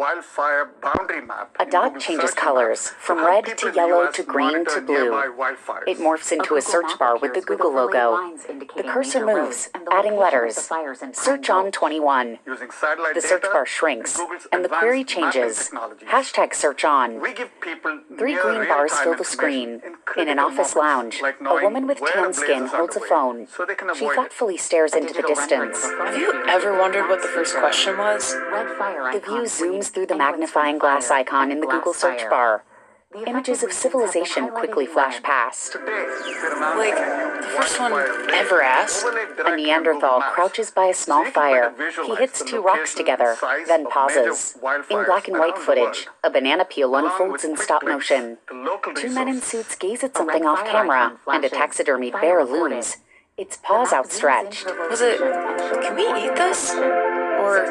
wildfire boundary map. A dot changes colors from red to yellow to green to blue. It morphs into a search bar with the Google logo. The cursor moves, adding letters. Search on 21. The search bar shrinks, and the query changes. Hashtag search on. 3 green bars fill the screen. In an office lounge, a woman with tan skin holds a phone. She thoughtfully stares into the distance. Have you ever wondered what the first question was? The view zooms through the magnifying glass icon in the Google search bar. Images of civilization quickly flash past. Like, the first one ever asked? A Neanderthal crouches by a small fire. He hits 2 rocks together, then pauses. In black and white footage, a banana peel unfolds in stop motion. 2 men in suits gaze at something off camera, and a taxidermied bear looms, its paws outstretched. Can we eat this? Or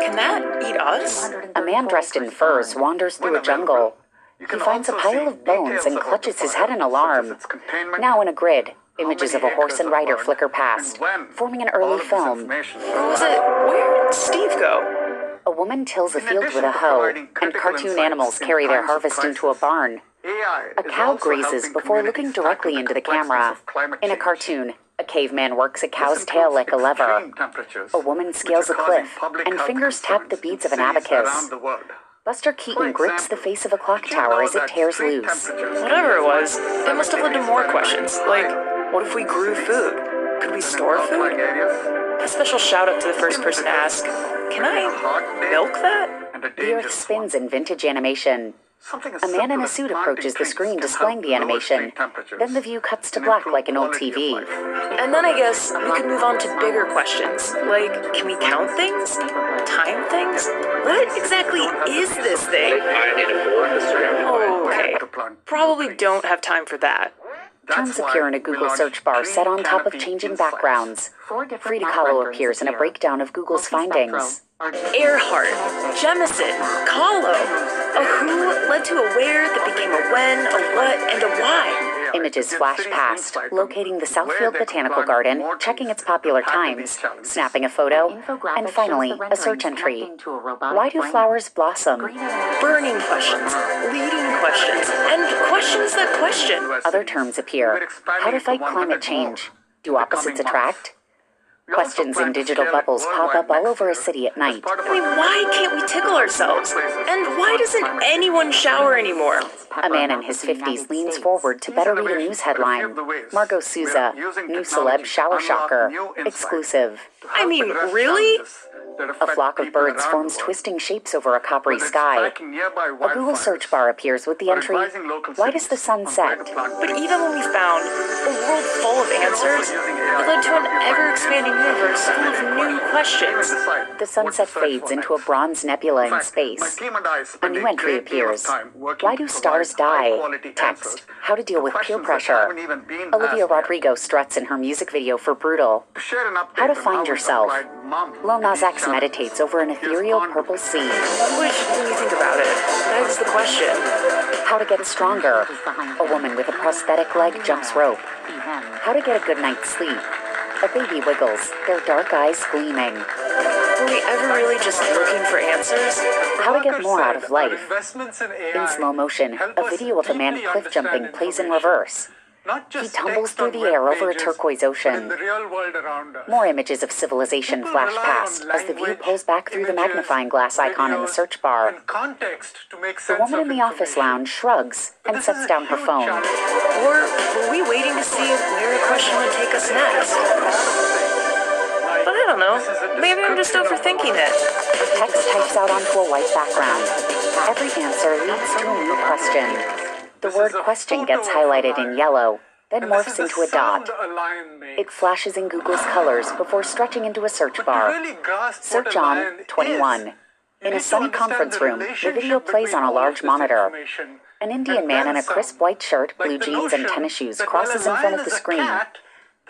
can that eat us? A man dressed in furs wanders through a jungle. He finds a pile of bones and clutches his head in alarm. Now in a grid, images of a horse and rider flicker past, forming an early film. Where did Steve go? A woman tills a field with a hoe, and cartoon animals carry their harvest into a barn. A cow grazes before looking directly into the camera. In a cartoon, a caveman works a cow's tail like a lever. A woman scales a cliff, and fingers tap the beads of an abacus. Buster Keaton grips the face of a clock tower as it tears loose. Whatever it was, it must have led to more questions, like, what if we grew food? Could we store food? A special shout out to the first person to ask, can I milk that? The Earth spins in vintage animation. A man in a suit approaches the screen displaying the animation. Then the view cuts to black like an old TV. And then I guess we could move on to bigger questions, like, can we count things? Time things? What exactly is this thing? Okay, probably don't have time for that. Terms appear in a Google search bar set on top of changing backgrounds. Frida Kahlo appears in a breakdown of Google's findings. Earhart, Jemison, Kahlo, a who led to a where that became a when, a what, and a why. Images flash past, locating the Southfield Botanical Garden, checking its popular times, snapping a photo, and finally, a search entry. Why do flowers blossom? Burning questions, leading questions, and questions that question. Other terms appear. How to fight climate change? Do opposites attract? Questions in digital bubbles pop up all over a city at night. I mean, why can't we tickle ourselves? And why doesn't anyone shower anymore? A man in his 50s leans forward to better read a news headline. Margot Souza, new celeb shower shocker, exclusive. I mean, really? A flock of birds forms twisting shapes over a coppery sky. A Google search bar appears with the entry, why does the sun set? But even when we found a world full of answers, it led to an ever-expanding universe full of new questions. The sunset fades into a bronze nebula in space. A new entry appears. Why do stars die? Text. How to deal with peer pressure. Olivia Rodrigo struts in her music video for Brutal. How to find yourself. Lil Nas X meditates over an ethereal purple sea. Which, when you think about it, begs the question. How to get stronger. A woman with a prosthetic leg jumps rope. How to get a good night's sleep. A baby wiggles, their dark eyes gleaming. Were we ever really just looking for answers? How to get more out of life. In slow motion, a video of a man cliff jumping plays in reverse. He tumbles through the air over a turquoise ocean. More images of civilization flash past as the view pulls back through the magnifying glass icon in the search bar. The woman in the office lounge shrugs and sets down her phone. Or were we waiting to see where a question would take us next? But I don't know. Maybe I'm just overthinking it. Text types out onto a white background. Every answer leads to a new question. The word question gets highlighted in yellow, then morphs into a dot. It flashes in Google's colors before stretching into a search bar. Search on 21. In a sunny conference room, the video plays on a large monitor. An Indian man in a crisp white shirt, blue jeans, and tennis shoes crosses in front of the screen.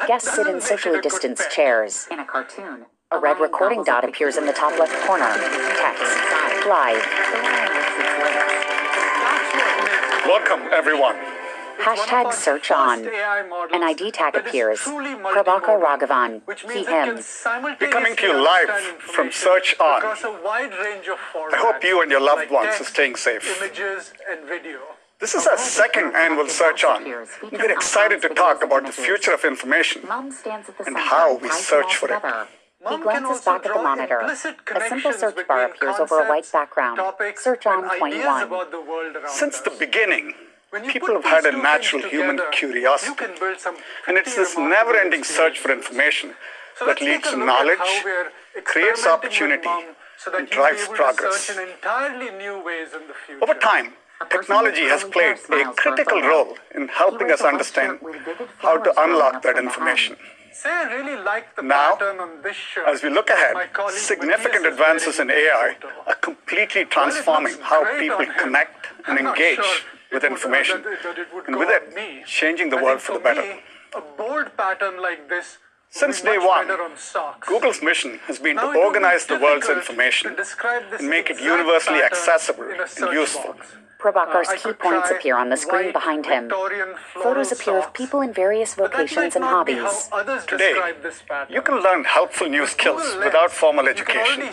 Guests sit in socially distanced chairs. In a cartoon, a red recording dot appears in the top left corner. Text. Live. Welcome, everyone. Hashtag search on. An ID tag appears. Prabhakar Raghavan. He, him. We're coming to you live from Search On. I hope you and your loved ones are staying safe. Images and video. This is our second annual Search On. We're excited to talk about the future of information and how we search for it. He glances back at the monitor. A simple search bar appears over a white background. Search on 21. Since the beginning, people have had a natural human curiosity. And it's this never-ending search for information that leads to knowledge, creates opportunity, and drives progress. Over time, technology has played a critical role in helping us understand how to unlock that information. Now, as we look ahead, significant advances in AI are completely transforming how people connect and engage with information, and with it, changing the world for the better. A bold pattern like this Since day one, Google's mission has been to organize the world's information and make it universally accessible and useful. Prabhakar's key points appear on the screen behind him. Photos appear of people in various vocations and hobbies. Today, you can learn helpful new skills without formal education.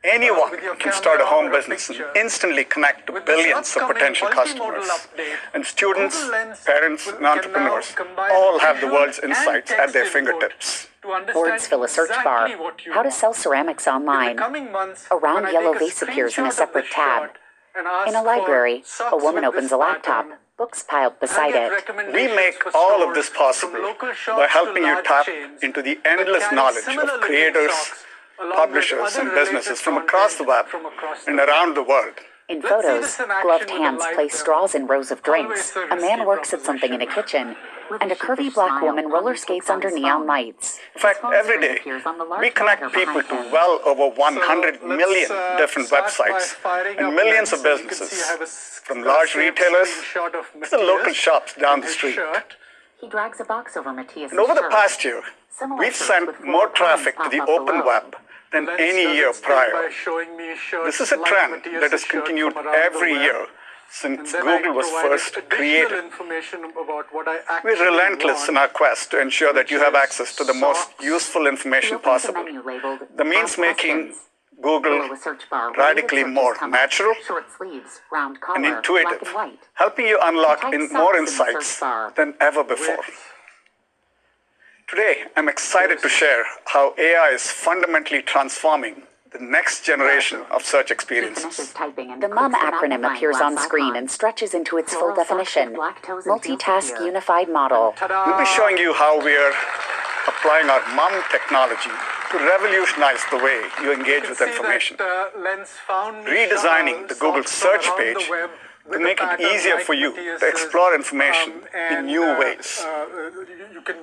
Anyone can start a home business and instantly connect to billions of potential customers. And students, parents, and entrepreneurs all have the world's insights at their fingertips. Words fill a search bar. How to sell ceramics online. A round yellow vase appears in a separate tab. In a library, a woman opens a laptop. Books piled beside it. We make all of this possible by helping you tap into the endless knowledge of creators, publishers, and businesses from across the web and around the world. In photos, gloved hands place straws in rows of drinks. A man works at something in a kitchen, and a curvy black woman roller skates under neon lights. In fact, every day, we connect people to well over 100 million different websites and millions of businesses, from large retailers to the local shops down the street. He drags a box over Matthias' And over the shirt. past year, we've sent more traffic to the open web than any year prior. This is a trend that has continued every year since Google was first created. We're relentless in our quest to ensure that you have access to the most useful information possible. The means making Google radically more natural and intuitive, helping you unlock more insights than ever before. Today, I'm excited to share how AI is fundamentally transforming the next generation of search experiences. The MUM acronym appears on screen and stretches into its full definition. Multitask Unified Model. We'll be showing you how we're applying our MUM technology to revolutionize the way you engage with information. Redesigning the Google search page to make it easier for you to explore information in new ways.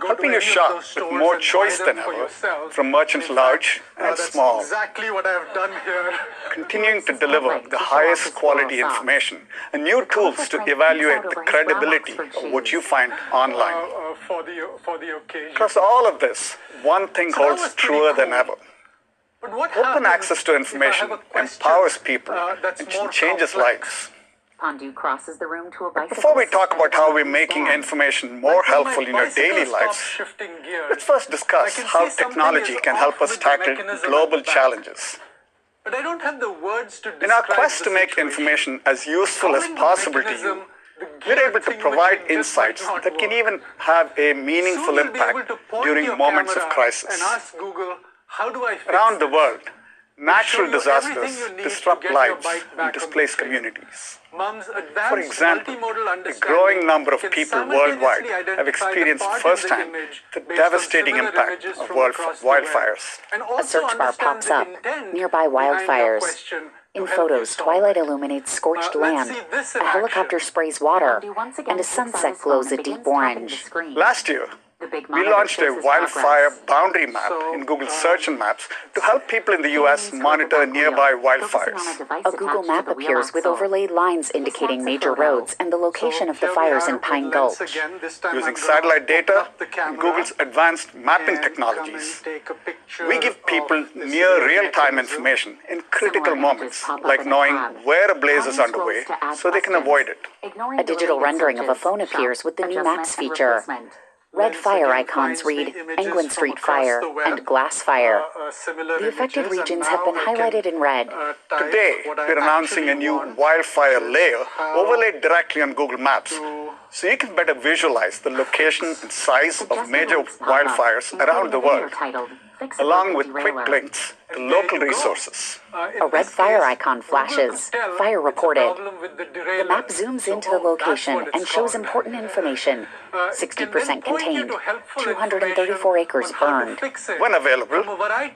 Helping you shop with more choice than ever from merchants large and small. Exactly what I've done here. Continuing to deliver the highest quality information and new tools to evaluate the credibility of what you find online. For the occasion. Across all of this, one thing holds truer than ever. Open access to information empowers people and changes lives. Pandu crosses the room to a bicycle. Before we talk about how we're making information more helpful in your daily lives, let's first discuss how technology can help us tackle global challenges. But I don't have the words to In our quest to make information as useful as possible to you, we're able to provide insights that can even have a meaningful impact during moments of crisis. Around the world, natural disasters disrupt lives and displace communities. For example, a growing number of people worldwide have experienced firsthand the devastating impact of wildfires. A search bar pops up. Nearby wildfires. In photos, twilight illuminates scorched land. A helicopter sprays water, and a sunset glows a deep orange. Last year, We launched a wildfire boundary map in Google Search and Maps to help people in the US monitor nearby wildfires. A Google map appears with overlaid lines indicating major roads and the location of the fires in Pine Gulch. Using satellite data and Google's advanced mapping technologies, we give people near real-time information in critical moments, like knowing where a blaze is underway so they can avoid it. A digital rendering of a phone appears with the new Maps feature. Red fire icons read England Street Fire and Glass Fire. The affected regions have been highlighted in red. Today, we're announcing a new wildfire layer overlaid directly on Google Maps, so you can better visualize the location and size of major wildfires around the world, along with quick links to local resources. A red fire icon flashes. Fire reported. The map zooms into the location and shows important information. 60% contained. 234 acres burned. When available,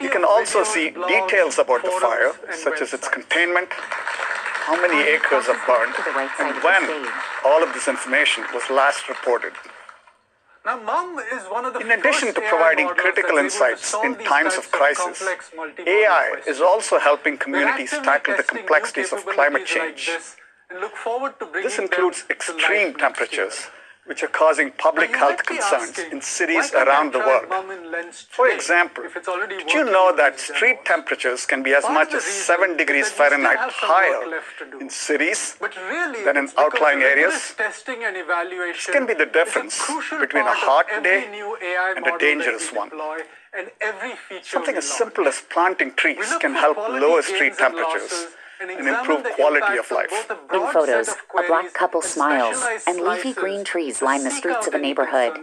you can also see details about the fire, such as its containment, how many acres are burned, and when all of this information was last reported. In addition to providing critical insights in times of crisis, AI is also helping communities tackle the complexities of climate change. This includes extreme temperatures, which are causing public health concerns in cities around the world. For example, did you know that street temperatures can be as much as 7 degrees Fahrenheit higher in cities than in outlying areas? This can be the difference between a hot day and a dangerous one. Something as simple as planting trees can help lower street temperatures and improve quality of life. In photos, a black couple smiles, and leafy green trees line the streets of a neighborhood.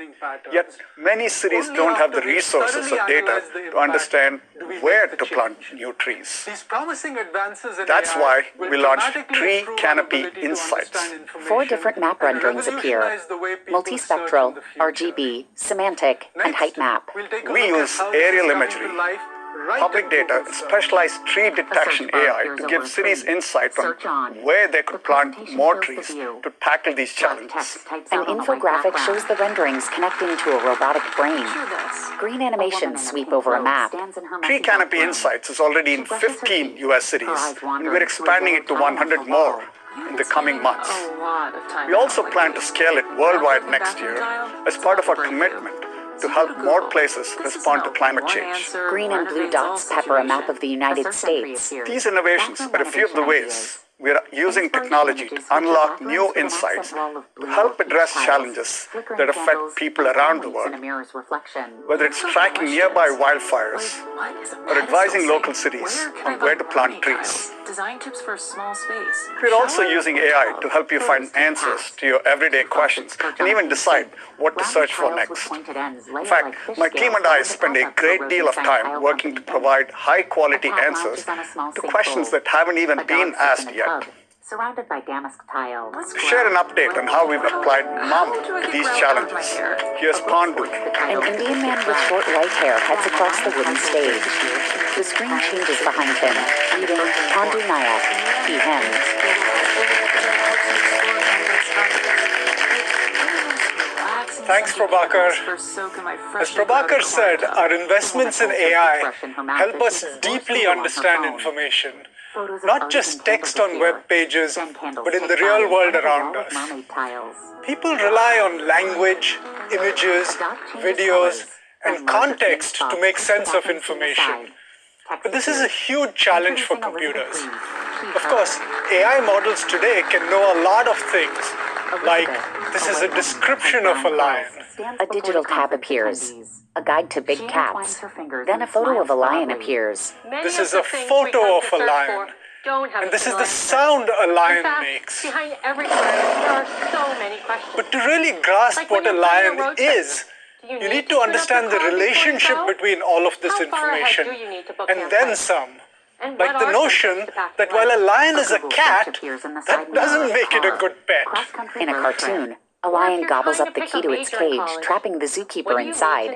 Yet, many cities don't have the resources or data to understand where to plant new trees. That's why we launched Tree Canopy Insights. 4 different map renderings appear: multispectral, RGB, semantic, and height map. We use aerial imagery, public data, and specialized tree detection AI to give cities insight on where they could plant more trees to tackle these challenges. An infographic shows the renderings connecting to a robotic brain. Green animations sweep over a map. Tree Canopy Insights is already in 15 US cities, and we're expanding it to 100 more in the coming months. We also plan to scale it worldwide next year as part of our commitment to help more places respond to climate change. Green and blue dots pepper a map of the United States. These innovations are a few of the ways we are using technology to unlock new insights to help address challenges that affect people around the world, whether it's tracking nearby wildfires or advising local cities on where to plant trees. Design tips for a small space. We're also using AI to help you find answers to your everyday questions and even decide what to search for next. In fact, my team and I spend a great deal of time working to provide high-quality answers to questions that haven't even been asked yet. Surrounded by damask tile. To share an update on how we've applied MUM to these challenges, here's Pandu. An Indian man with short white hair heads across the wooden stage. The screen changes behind him, reading Pandu Nayak, he hems. Thanks, Prabhakar. As Prabhakar said, our investments in AI help us deeply understand information. Not just text on web pages, but in the real world around us. People rely on language, images, videos, and context to make sense of information. But this is a huge challenge for computers. Of course, AI models today can know a lot of things, like this is a description of a lion. A digital tab appears. A guide to big cats. Then a photo of a lion appears. This is a photo of a lion. And this is the sound a lion makes. Behind every word, there are so many questions. But to really grasp what a lion is, you need to understand the relationship between all of this information, and then some. Like the notion that while a lion is a cat, that doesn't make it a good pet. In a cartoon, a lion gobbles up the key to its cage, trapping the zookeeper inside.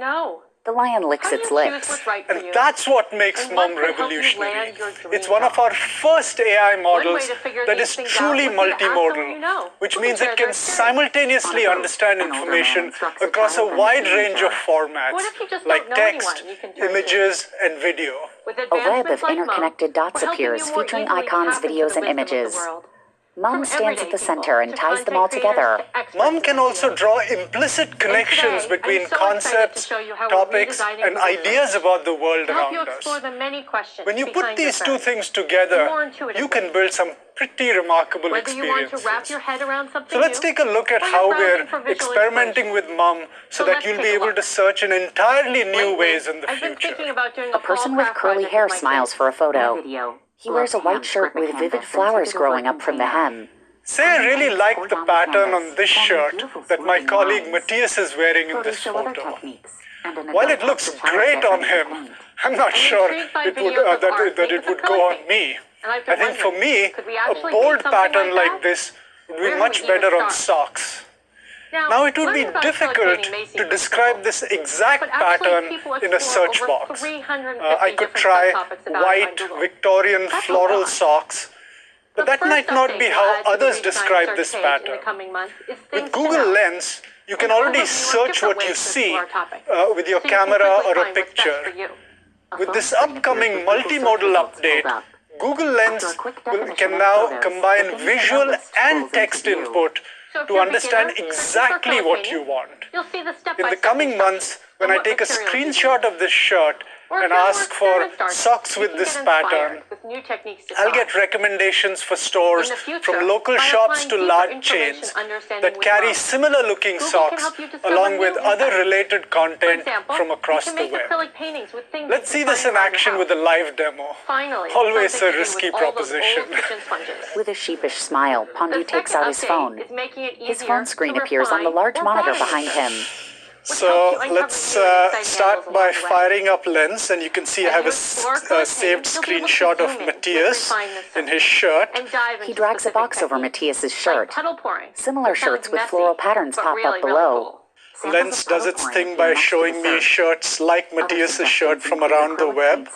The lion licks How do its you choose lips. what's right for And you? that's what makes And what Mum could help you revolutionary. land your dream It's one of job? our first AI One models way to figure that these is things truly out would be to ask someone multimodal, you know, which who means can it share can their experience. simultaneously understand information across a wide range of formats, What if you just like don't know text, anyone you can turn to? images, and video. With A web of advancements like interconnected Mum, dots we're helping you appears more featuring easily icons, tap into videos, the and wisdom of the images. world. Mum From stands at everyday the center and people to ties them content all creators together. to experts Mum in can the also field. draw implicit connections today, between I'm so excited to concepts, show you how we're topics, redesigning and Google ideas Search about the world to help you around explore us. the many questions When you put behind your these two search. things together, More you intuitively. can build some pretty remarkable Whether you want to wrap experiences. your head around something So let's new, take a look at or you're how browsing we're for visual experimenting with Mum so So that let's you'll take be a able look. to search in entirely new Lately, ways in the I've been thinking future. about doing A person with curly hair smiles for a photo. He wears a white shirt with vivid flowers growing up from the hem. Say I really like the pattern on this shirt that my colleague Matthias is wearing in this photo. While it looks great on him, I'm not sure that it would go on me. I think for me, a bold pattern like this would be much better on socks. Now it would be difficult to describe this exact pattern in a search box. I could try white Victorian floral socks, but that might not be how others describe this pattern. With Google Lens, you can already search what you see with your camera or a picture. With this upcoming multimodal update, Google Lens can now combine visual and text input to understand exactly what you want. In the coming months, when I take a screenshot of this shirt and ask for socks with this pattern, I'll get recommendations for stores from local shops to large chains that carry similar looking socks along with other related content from across the web. Let's see this in action with a live demo. Always a risky proposition. With a sheepish smile, Pandu takes out his phone. His phone screen appears on the large monitor behind him. So let's start by firing up Lens, and you can see I have a saved screenshot of Matthias in his shirt. He drags a box over Matthias's shirt. Similar shirts with floral patterns pop up below. Lens does its thing by showing me shirts like Matthias's shirt from around the web.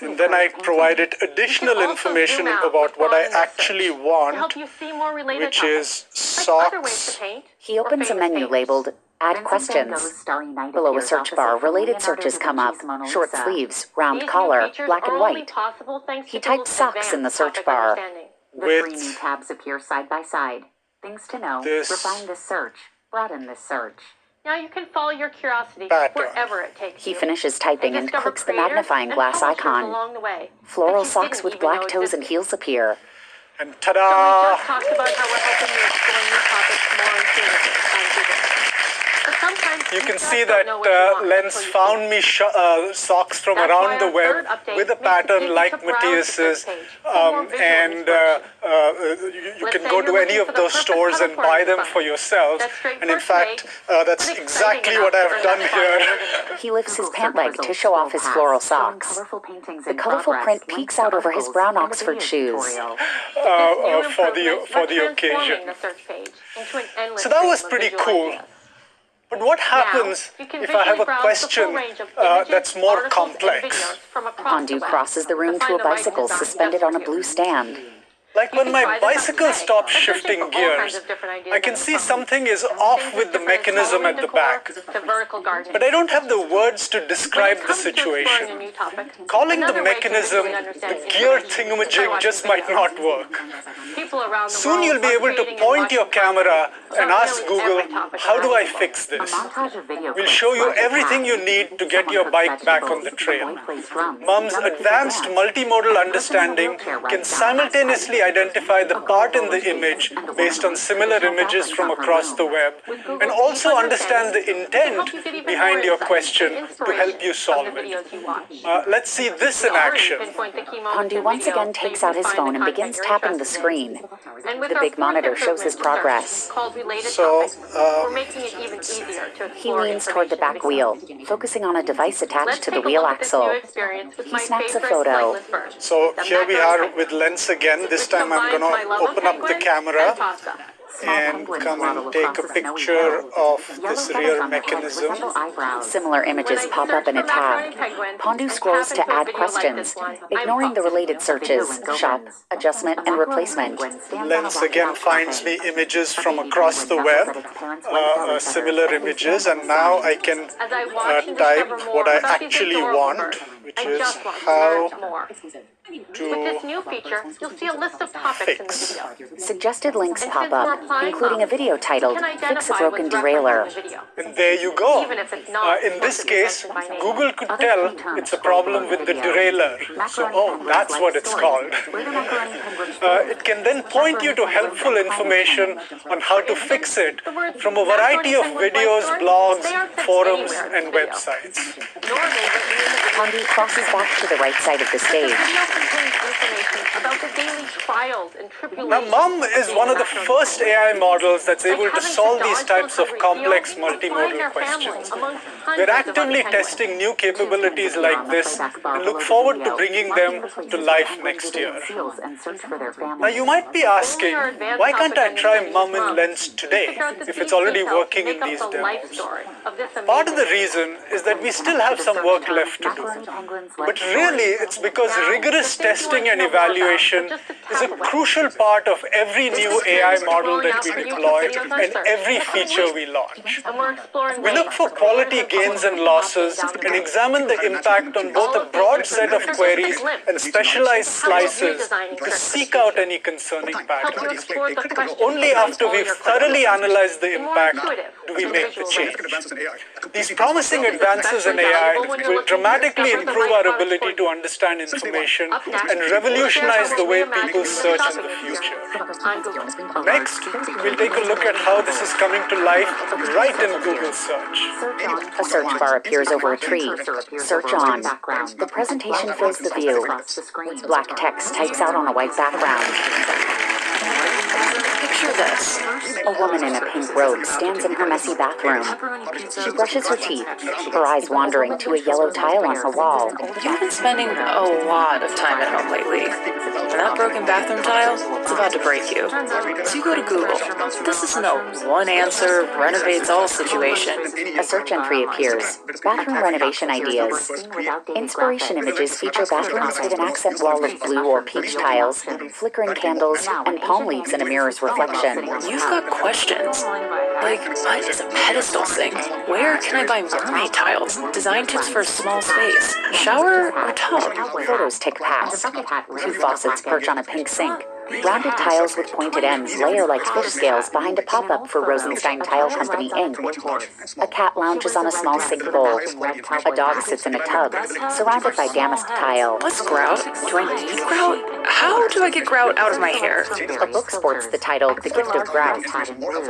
And then I provide it additional information about what I actually want, which is socks. He opens a menu labeled Add Questions. Below a search bar, related searches come up. Short sleeves, round collar, black and white. He types socks in the search bar. With The 3 new tabs appear side by side. Things to know. this Refine this search. Broaden this search. Now you can follow your curiosity Pattern. wherever it takes He you. finishes typing and discover clicks the creators magnifying and glass publishers icon. along the way Floral that you socks didn't with even black know toes and existed. heels appear. and So we ta-da! just talked about how we're helping you explore new topics more intuitively on Google. But sometimes You can just see don't that know what you want Lens until you found see me socks from That's around why the our web third update with a makes it pattern easy like to browse the Matthias's, search page for more visual and you Let's can say go to you're any looking of for the those perfect stores and color buy them design. for yourself. That's great And for in fact, today, that's but exciting exactly enough what I've for done another here. file. He lifts his pant leg to show off his floral socks. The colorful print peeks out over his brown Oxford shoes. For the occasion. So that was pretty cool. But what happens if I have a question that's more complex? Pandu crosses the room to a bicycle suspended on a blue stand. Like when my bicycle stops shifting gears, I can see something is off with the mechanism at the back. But I don't have the words to describe the situation. Calling the mechanism the gear thingamajig just might not work. Soon you'll be able to point your camera and ask Google, how do I fix this? We'll show you everything you need to get your bike back on the trail. Mum's advanced multimodal understanding can simultaneously identify the part in the image based on similar images from across the web, and also understand the intent behind your question to help you solve it. Let's see this in action. Pandu once again takes out his phone and begins tapping the screen. The big monitor shows his progress. So, He leans toward the back wheel, focusing on a device attached to the wheel axle. He snaps a photo. So here we are with Lens again. This time I'm going to open up the camera and come and take a picture of this rear mechanism. Similar images pop up in a tab. Pondu scrolls to add questions, ignoring the related searches, shop, adjustment, and replacement. Lens again finds me images from across the web, similar images, and now I can type what I actually want, which is how With this new feature, you'll see a list of topics in the video. Suggested links pop up, including a video titled Fix a Broken Derailleur. And there you go. In this case, Google could tell it's a problem with the derailleur. So, oh, that's what it's called. It can then point you to helpful information on how to fix it from a variety of videos, blogs, forums, and websites. Pondu crosses back to the right side of the stage. Now, Mum is one of the first AI models that's able to solve these types of complex multimodal questions. We're actively testing new capabilities like this and look forward to bringing them to life next year. Now, you might be asking, why can't I try Mum in Lens today if it's already working in these demos? Part of the reason is that we still have some work left to do. But really, it's because rigorous testing and evaluation is a crucial part of every new AI model that we deploy and every feature we launch. We look for quality gains and losses and examine the impact on both a broad set of queries and specialized slices to seek out any concerning patterns. Only after we've thoroughly analyzed the impact do we make the change. These promising advances in AI will dramatically improve our ability to understand information and revolutionize the way people search in the future. Next, we'll take a look at how this is coming to life right in Google search. A search bar appears over a tree. Search on. The presentation fills the view. Black text types out on a white background. Picture this. A woman in a pink robe stands in her messy bathroom. She brushes her teeth, her eyes wandering to a yellow tile on her wall. You've been spending a lot of time at home lately. And that broken bathroom tile, it's about to break you. So you go to Google. This isn't a one answer, renovates all situation. A search entry appears. Bathroom renovation ideas. Inspiration images feature bathrooms with an accent wall of blue or peach tiles, flickering candles, and palm leaves in a mirror's reflection. You've got questions. Like, what is a pedestal sink? Where can I buy mermaid tiles? Design tips for a small space. Shower or tub? Photos tick past. Two faucets perch on a pink sink. Rounded tiles with pointed ends layer like fish scales behind a pop-up for Rosenstein Tile Company, Inc. A cat lounges on a small sink bowl. A dog sits in a tub, surrounded by damask tile. What's grout? Do I need grout? How do I get grout out of my hair? A book sports the title The Gift of Grout.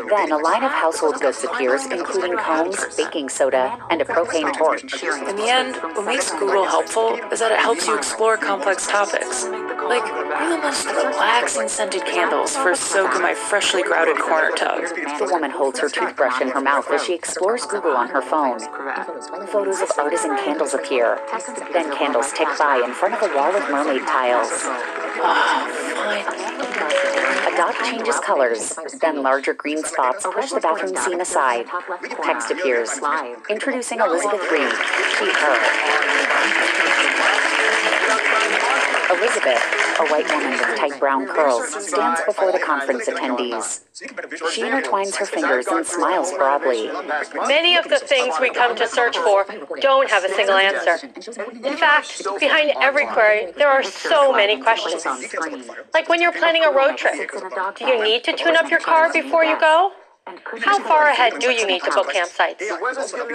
Then a line of household goods appears, including combs, baking soda, and a propane torch. In the end, what makes Google helpful is that it helps you explore complex topics. Like, what are the most relaxing scented candles for a soak in my freshly grouted corner tub? The woman holds her toothbrush in her mouth as she explores Google on her phone. Photos of artisan candles appear. Then candles tick by in front of a wall of mermaid tiles. A dot changes colors. Then larger green spots push the bathroom scene aside. Text appears. Introducing Elizabeth Reed. She, her. Elizabeth, a white woman with tight brown curls, stands before the conference attendees. She intertwines her fingers and smiles broadly. Many of the things we come to search for don't have a single answer. In fact, behind every query, there are so many questions. Like when you're planning a road trip, do you need to tune up your car before you go? How far ahead do you need to book campsites?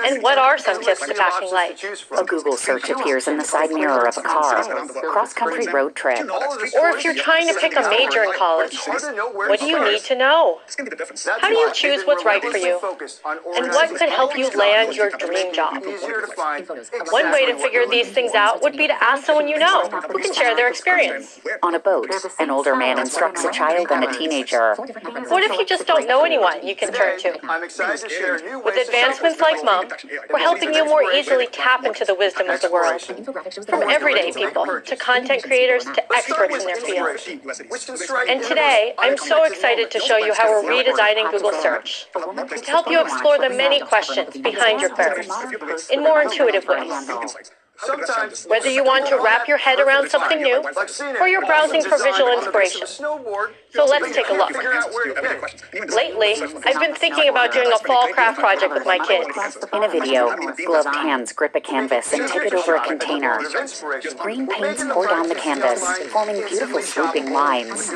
And what are some tips to packing light? A Google search appears in the side mirror of a car. Cross-country road trip. Or if you're trying to pick a major in college, what do you need to know? How do you choose what's right for you? And what could help you land your dream job? One way to figure these things out would be to ask someone you know, who can share their experience. On a boat, an older man instructs a child and a teenager. What if you just don't know anyone you can turn to. I'm excited to share new ways With advancements like Mum, we're helping you more easily tap into the wisdom of the world. From everyday people to content creators to experts in their field. And today, I'm so excited to show you how we're redesigning Google Search to help you explore the many questions behind your queries in more intuitive ways. Whether you want to wrap your head around something new, or you're browsing for visual inspiration. So let's take a look. Lately, I've been thinking about doing a fall craft project with my kids. In a video, gloved hands grip a canvas and tip it over a container. Green paints pour down the canvas, forming beautiful sweeping lines.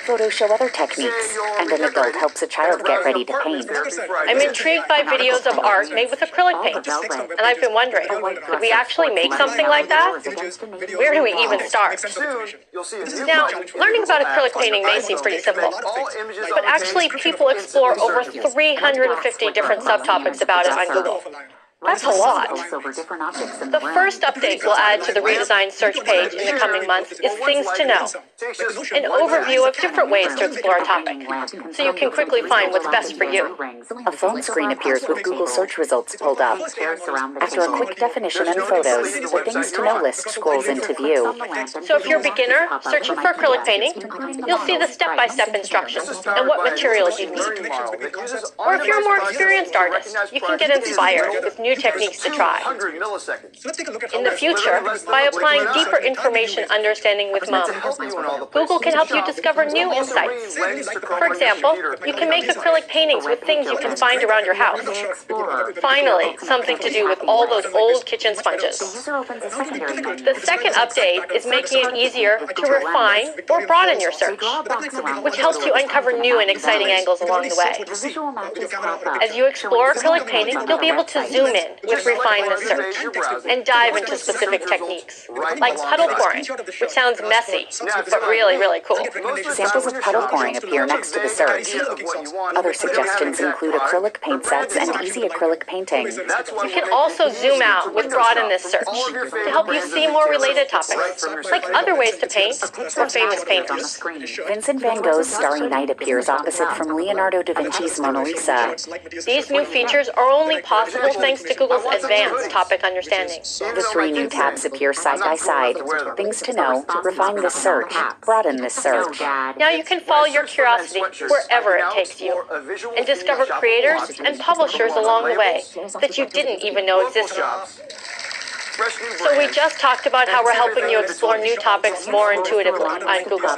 Photos show other techniques, and an adult helps a child get ready to paint. I'm intrigued by videos of art made with acrylic paint, and I've been wondering, could we actually make something like that? Where do we even start? Now, learning about acrylic painting may seem pretty simple, but actually people explore over 350 different subtopics about it on Google. That's a lot. The first update we'll add to the redesigned search page in the coming months is Things to Know, an overview of different ways to explore a topic, so you can quickly find what's best for you. A phone screen appears with Google search results pulled up. After a quick definition and photos, the Things to Know list scrolls into view. So if you're a beginner searching for acrylic painting, you'll see the step-by-step instructions and what materials you need. Or if you're a more experienced artist, you can get inspired with new techniques to try. In the future, by applying deeper information understanding with Mum, Google can help you discover new insights. For example, you can make acrylic paintings with things you can find around your house. Finally, something to do with all those old kitchen sponges. The second update is making it easier to refine or broaden your search, which helps you uncover new and exciting angles along the way. As you explore acrylic painting, you'll be able to zoom in with refinement search and dive into specific techniques, like puddle pouring, which sounds messy, but really, really cool. Samples of puddle pouring appear next to the search. Other suggestions include acrylic paint sets and easy acrylic painting. You can also zoom out with Broaden This Search to help you see more related topics, like other ways to paint or famous painters. Vincent van Gogh's Starry Night appears opposite from Leonardo da Vinci's Mona Lisa. These new features are only possible thanks to Google's advanced topic understanding. The three new tabs appear side by side. Things to Know, Refine This Search, Broaden This Search. Now you can follow your curiosity wherever it takes you and discover creators and publishers along the way that you didn't even know existed. So we just talked about how we're helping you explore new topics more intuitively on Google.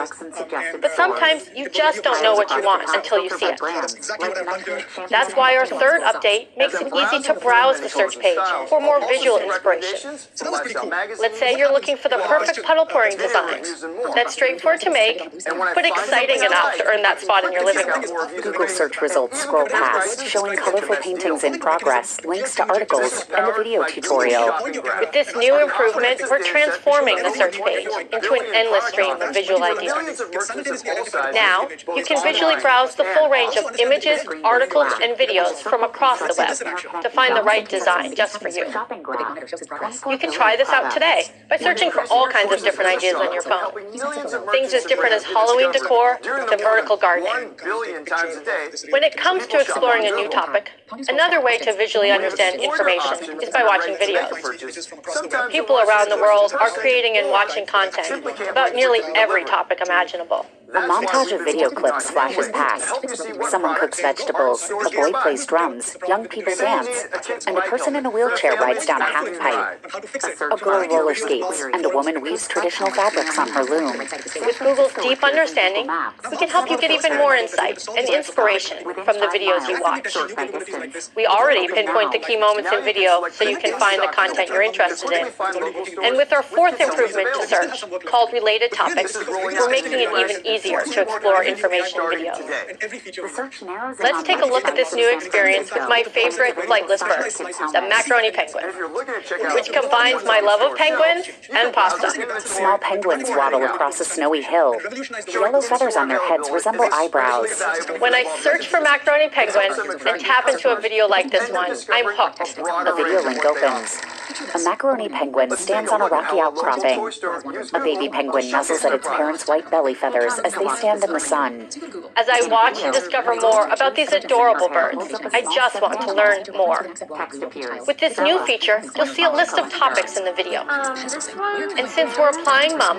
But sometimes you just don't know what you want until you see it. That's why our third update makes it easy to browse the search page for more visual inspiration. Let's say you're looking for the perfect puddle pouring design. That's straightforward to make, but exciting enough to earn that spot in your living room. Google search results scroll past, showing colorful paintings in progress, links to articles, and a video tutorial. With this new improvement, we're transforming the search page into an endless stream of visual ideas. Now, you can visually browse the full range of images, articles, and videos from across the web to find the right design just for you. You can try this out today by searching for all kinds of different ideas on your phone. Things as different as Halloween decor to vertical gardening. When it comes to exploring a new topic, another way to visually understand information is by watching videos. People around the world are creating and watching content about nearly every topic imaginable. A montage of video clips flashes past. Someone cooks vegetables, a boy plays drums, young people dance, and a person in a wheelchair rides down a half pipe. A girl roller skates, and a woman weaves traditional fabrics on her loom. With Google's deep understanding, we can help you get even more insight and inspiration from the videos you watch. We already pinpoint the key moments in video so you can find the content you're interested in. And with our fourth improvement to search, called Related Topics, we're making it even easier to explore information videos. Let's take a look at this new experience with my favorite flightless bird, the macaroni penguin, which combines my love of penguins and pasta. Small penguins waddle across a snowy hill. Yellow feathers on their heads resemble eyebrows. When I search for macaroni penguin and tap into a video like this one, I'm hooked. A video link opens. A macaroni penguin stands on a rocky outcropping. A baby penguin nuzzles at its parents' white belly feathers as they stand in the sun. As I watch and discover more about these adorable birds, I just want to learn more. With this new feature, you'll see a list of topics in the video. And since we're applying mum,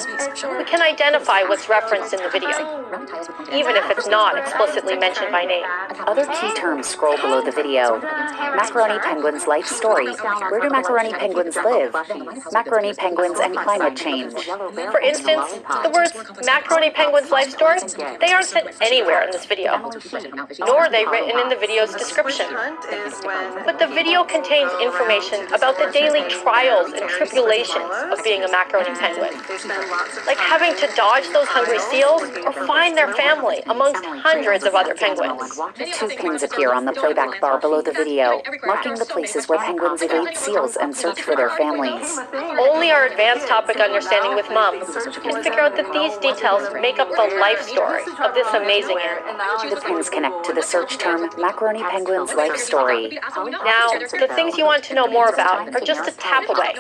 we can identify what's referenced in the video, even if it's not explicitly mentioned by name. Other key terms scroll below the video. Macaroni penguin's life story. Where do macaroni penguins live? Macaroni penguins and climate change. For instance, the words macaroni penguin's life story, they aren't said anywhere in this video, nor are they written in the video's description. But the video contains information about the daily trials and tribulations of being a macaroni penguin, like having to dodge those hungry seals or find their family amongst hundreds of other penguins. 2 pins appear on the playback bar below the video, marking the places where penguins evade seals and search for their families. Only our advanced topic understanding with mum can figure out that these details make up the life story of this amazing animal. The pins connect to the search term macaroni penguin's life story. Now, the things you want to know more about are just a tap away.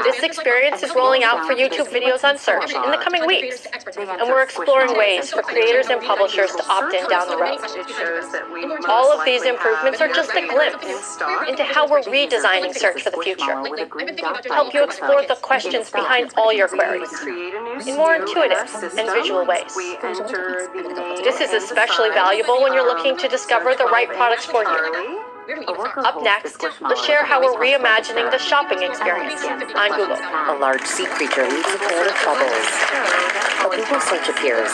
This experience is rolling out for YouTube videos on search in the coming weeks, and we're exploring ways for creators and publishers to opt in down the road. All of these improvements are just a glimpse into how we're redesigning search for the future, to help you explore the questions behind all your queries in more intuitive and visual ways. This is especially valuable when you're looking to discover the right products for you. Up next, we'll share how we're reimagining the shopping experience on Google. A large sea creature leaves a trail of bubbles. A Google search appears.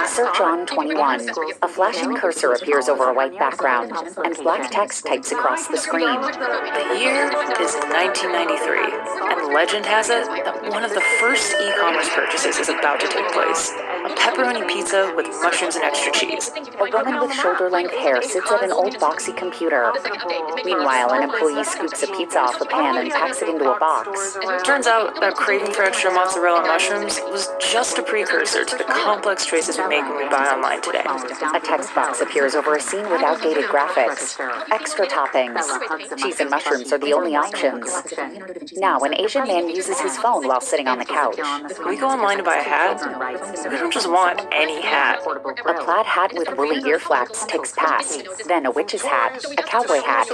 Search on 21. A flashing cursor appears over a white background, and black text types across the screen. The year is 1993, and legend has it that one of the first e-commerce purchases is about to take place. A pepperoni pizza with mushrooms and extra cheese. A woman with shoulder-length hair sits at an old boxy computer. Meanwhile, an employee scoops a pizza off a pan and packs it into a box. It turns out that craving for extra mozzarella mushrooms was just a precursor to the complex choices we make when we buy online today. A text box appears over a scene with outdated graphics. Extra toppings. Cheese and mushrooms are the only options. Now, an Asian man uses his phone while sitting on the couch. When we go online to buy a hat, we don't just want any hat. A plaid hat with woolly ear flaps ticks past. Then a witch's hat, a cowboy hat,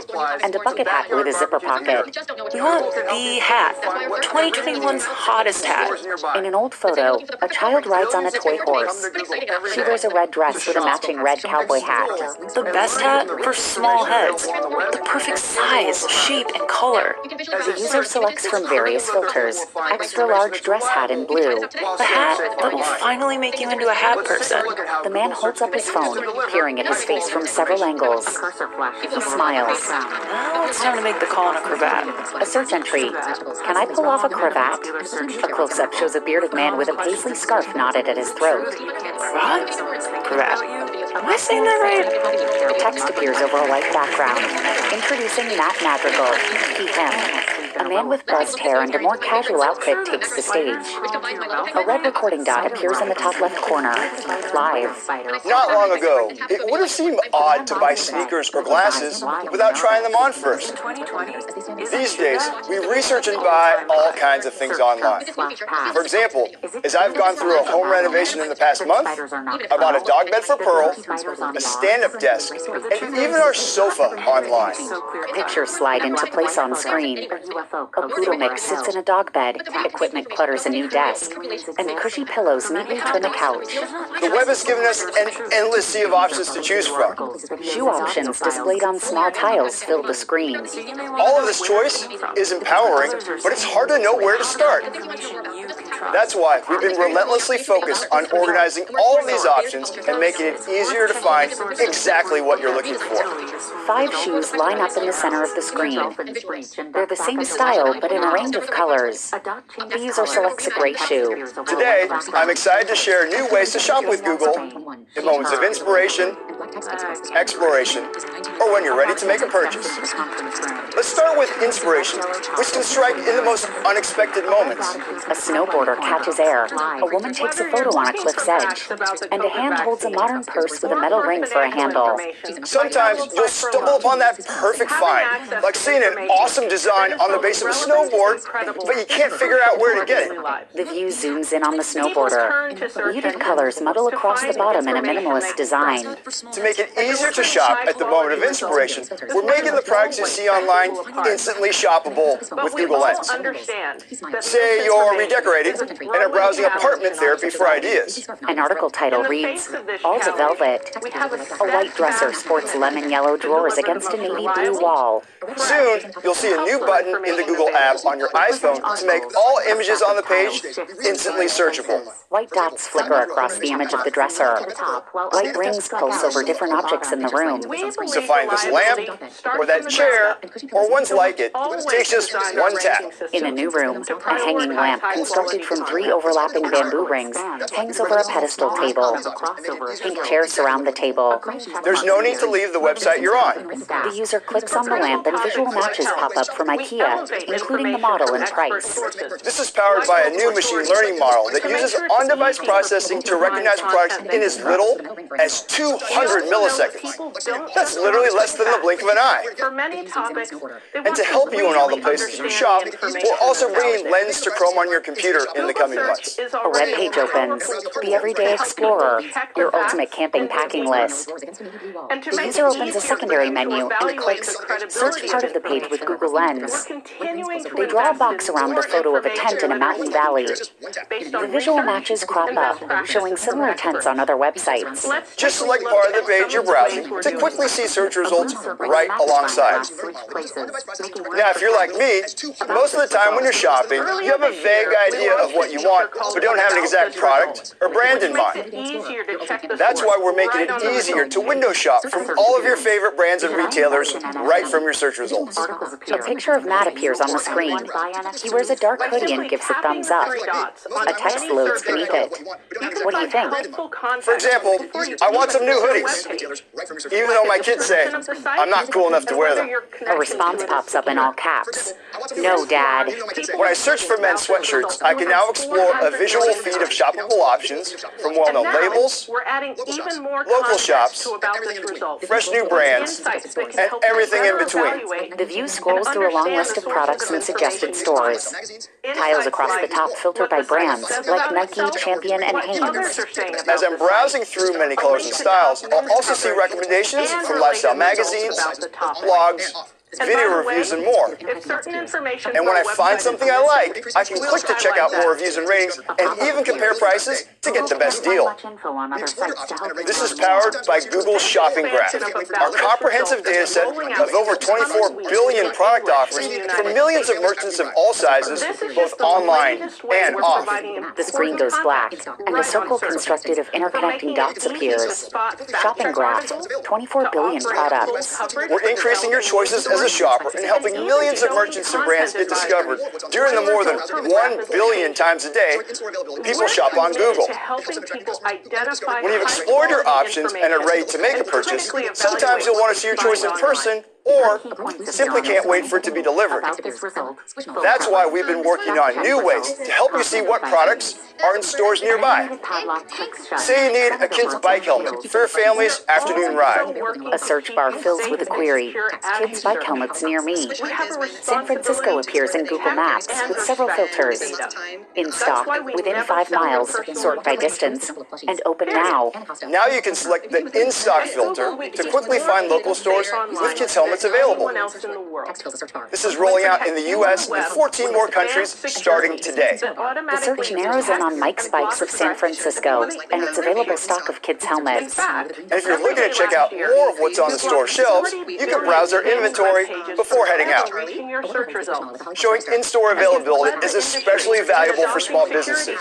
and a bucket hat with a zipper pocket. We want the hat. 2021's hottest hat. In an old photo, a child rides on a toy horse. She wears a red dress with a matching red cowboy hat. The best hat for small heads. The perfect size, shape, and color. The user selects from various filters. Extra large dress hat in blue. The hat that will finally make you into a hat person. The man holds up his phone, peering at his face from several angles. He smiles. Now it's time to make the call on a cravat. A search entry. Can I pull off a cravat? A close-up shows a bearded man with a paisley scarf knotted at his throat. Cravat? Cravat. Am I saying that right? Text appears over a white background. Introducing Matt Madrigal. He, him. A man with buzzed hair and a more casual outfit takes the stage. A red recording dot appears in the top left corner. Live. Not long ago, it would have seemed odd to buy sneakers or glasses without trying them on first. These days, we research and buy all kinds of things online. For example, as I've gone through a home renovation in the past month, I bought a dog bed for Pearl, a stand-up desk, and even our sofa online. Pictures slide into place on screen. A poodle mix sits in a dog bed, equipment clutters a new desk, and cushy pillows neatly trim a couch. The web has given us an endless sea of options to choose from. Shoe options displayed on small tiles fill the screen. All of this choice is empowering, but it's hard to know where to start. That's why we've been relentlessly focused on organizing all of these options and making it easier to find exactly what you're looking for. 5 shoes line up in the center of the screen. They're the same style, but in a range of colors. The user selects a gray shoe. Today, I'm excited to share new ways to shop with Google in moments of inspiration exploration, or when you're ready to make a purchase. Let's start with inspiration, which can strike in the most unexpected moments. A snowboarder catches air, a woman takes a photo on a cliff's edge, and a hand holds a modern purse with a metal ring for a handle. Sometimes you'll stumble upon that perfect find, like seeing an awesome design on the base of a snowboard, but you can't figure out where to get it. The view zooms in on the snowboarder. Muted colors muddle across the bottom in a minimalist design. To make it easier to shop at the moment of inspiration, we're making the products you see online instantly shoppable with Google Lens. Say you're redecorating and are browsing apartment therapy for ideas. An article title reads, All to Velvet. A white dresser sports lemon yellow drawers against a navy blue wall. Soon, you'll see a new button in the Google app on your iPhone to make all images on the page instantly searchable. White dots flicker across the image of the dresser. White rings pulse over different objects in the room. So find this lamp, or that chair, or ones like it, takes just one tap. In a new room, a hanging lamp constructed from 3 overlapping bamboo rings hangs over a pedestal table. Pink chairs surround the table. There's no need to leave the website you're on. The user clicks on the lamp and visual matches pop up from IKEA, including the model and price. This is powered by a new machine learning model that uses on-device processing to recognize products in as little as 200 milliseconds. That's literally less than the blink of an eye. And to help you in all the places you shop, we're also bringing Lens to Chrome on your computer in the coming months. A web page opens. The Everyday Explorer, your ultimate camping packing list. The user opens a secondary menu and clicks Search part of the page with Google Lens. They draw a box around the photo of a tent in a mountain valley. The visual matches crop up, showing similar tents on other websites. Just select part of the page you're browsing to quickly see search results right alongside. Now, if you're like me, most of the time when you're shopping, you have a vague idea of what you want, but don't have an exact product or brand in mind. That's why we're making it easier to window shop from all of your favorite brands and retailers right from your search results. A picture of Matt appears on the screen. He wears a dark hoodie and gives a thumbs up. A text loads beneath it. What do you think? For example, I want some new hoodies, even though my kids say I'm not cool enough to wear them. A response pops up in all caps. No, Dad. When I search for men's sweatshirts, I can now explore a visual feed of shoppable options from well-known labels, local shops, fresh new brands, and everything in between. The view scrolls through a long list of products and suggested stores. Tiles across the top filter by brands like Nike, Champion, and Hanes. As I'm browsing through many colors and styles, I'll also see recommendations from lifestyle magazines, blogs, video reviews, and more. And when I find something I like, I can click to check out more reviews and ratings, and even compare prices to get the best deal. This is powered by Google's Shopping Graph, our comprehensive data set of over 24 billion product offers from millions of merchants of all sizes, both online and off. The screen goes black, and a circle constructed of interconnecting dots appears. Shopping Graph, 24 billion products. We're increasing your choices as a shopper and helping millions of merchants and brands get discovered during the more than 1 billion times a day people shop on Google. When you've explored your options and are ready to make a purchase, sometimes you'll want to see your choice in person or simply can't wait for it to be delivered. That's why we've been working on new ways to help you see what products are in stores nearby. Say you need a kid's bike helmet for your family's afternoon ride. A search bar fills with a query, kids' bike helmets near me. San Francisco appears in Google Maps with several filters. In stock, within 5 miles, sort by distance, and open now. Now you can select the in-stock filter to quickly find local stores with kids' helmets available. This is rolling out in the US and 14 more countries starting today. The search narrows in on Mike's Bikes of San Francisco and its available stock of kids' helmets. And if you're looking to check out more of what's on the store shelves, you can browse our inventory before heading out. Showing in-store availability is especially valuable for small businesses.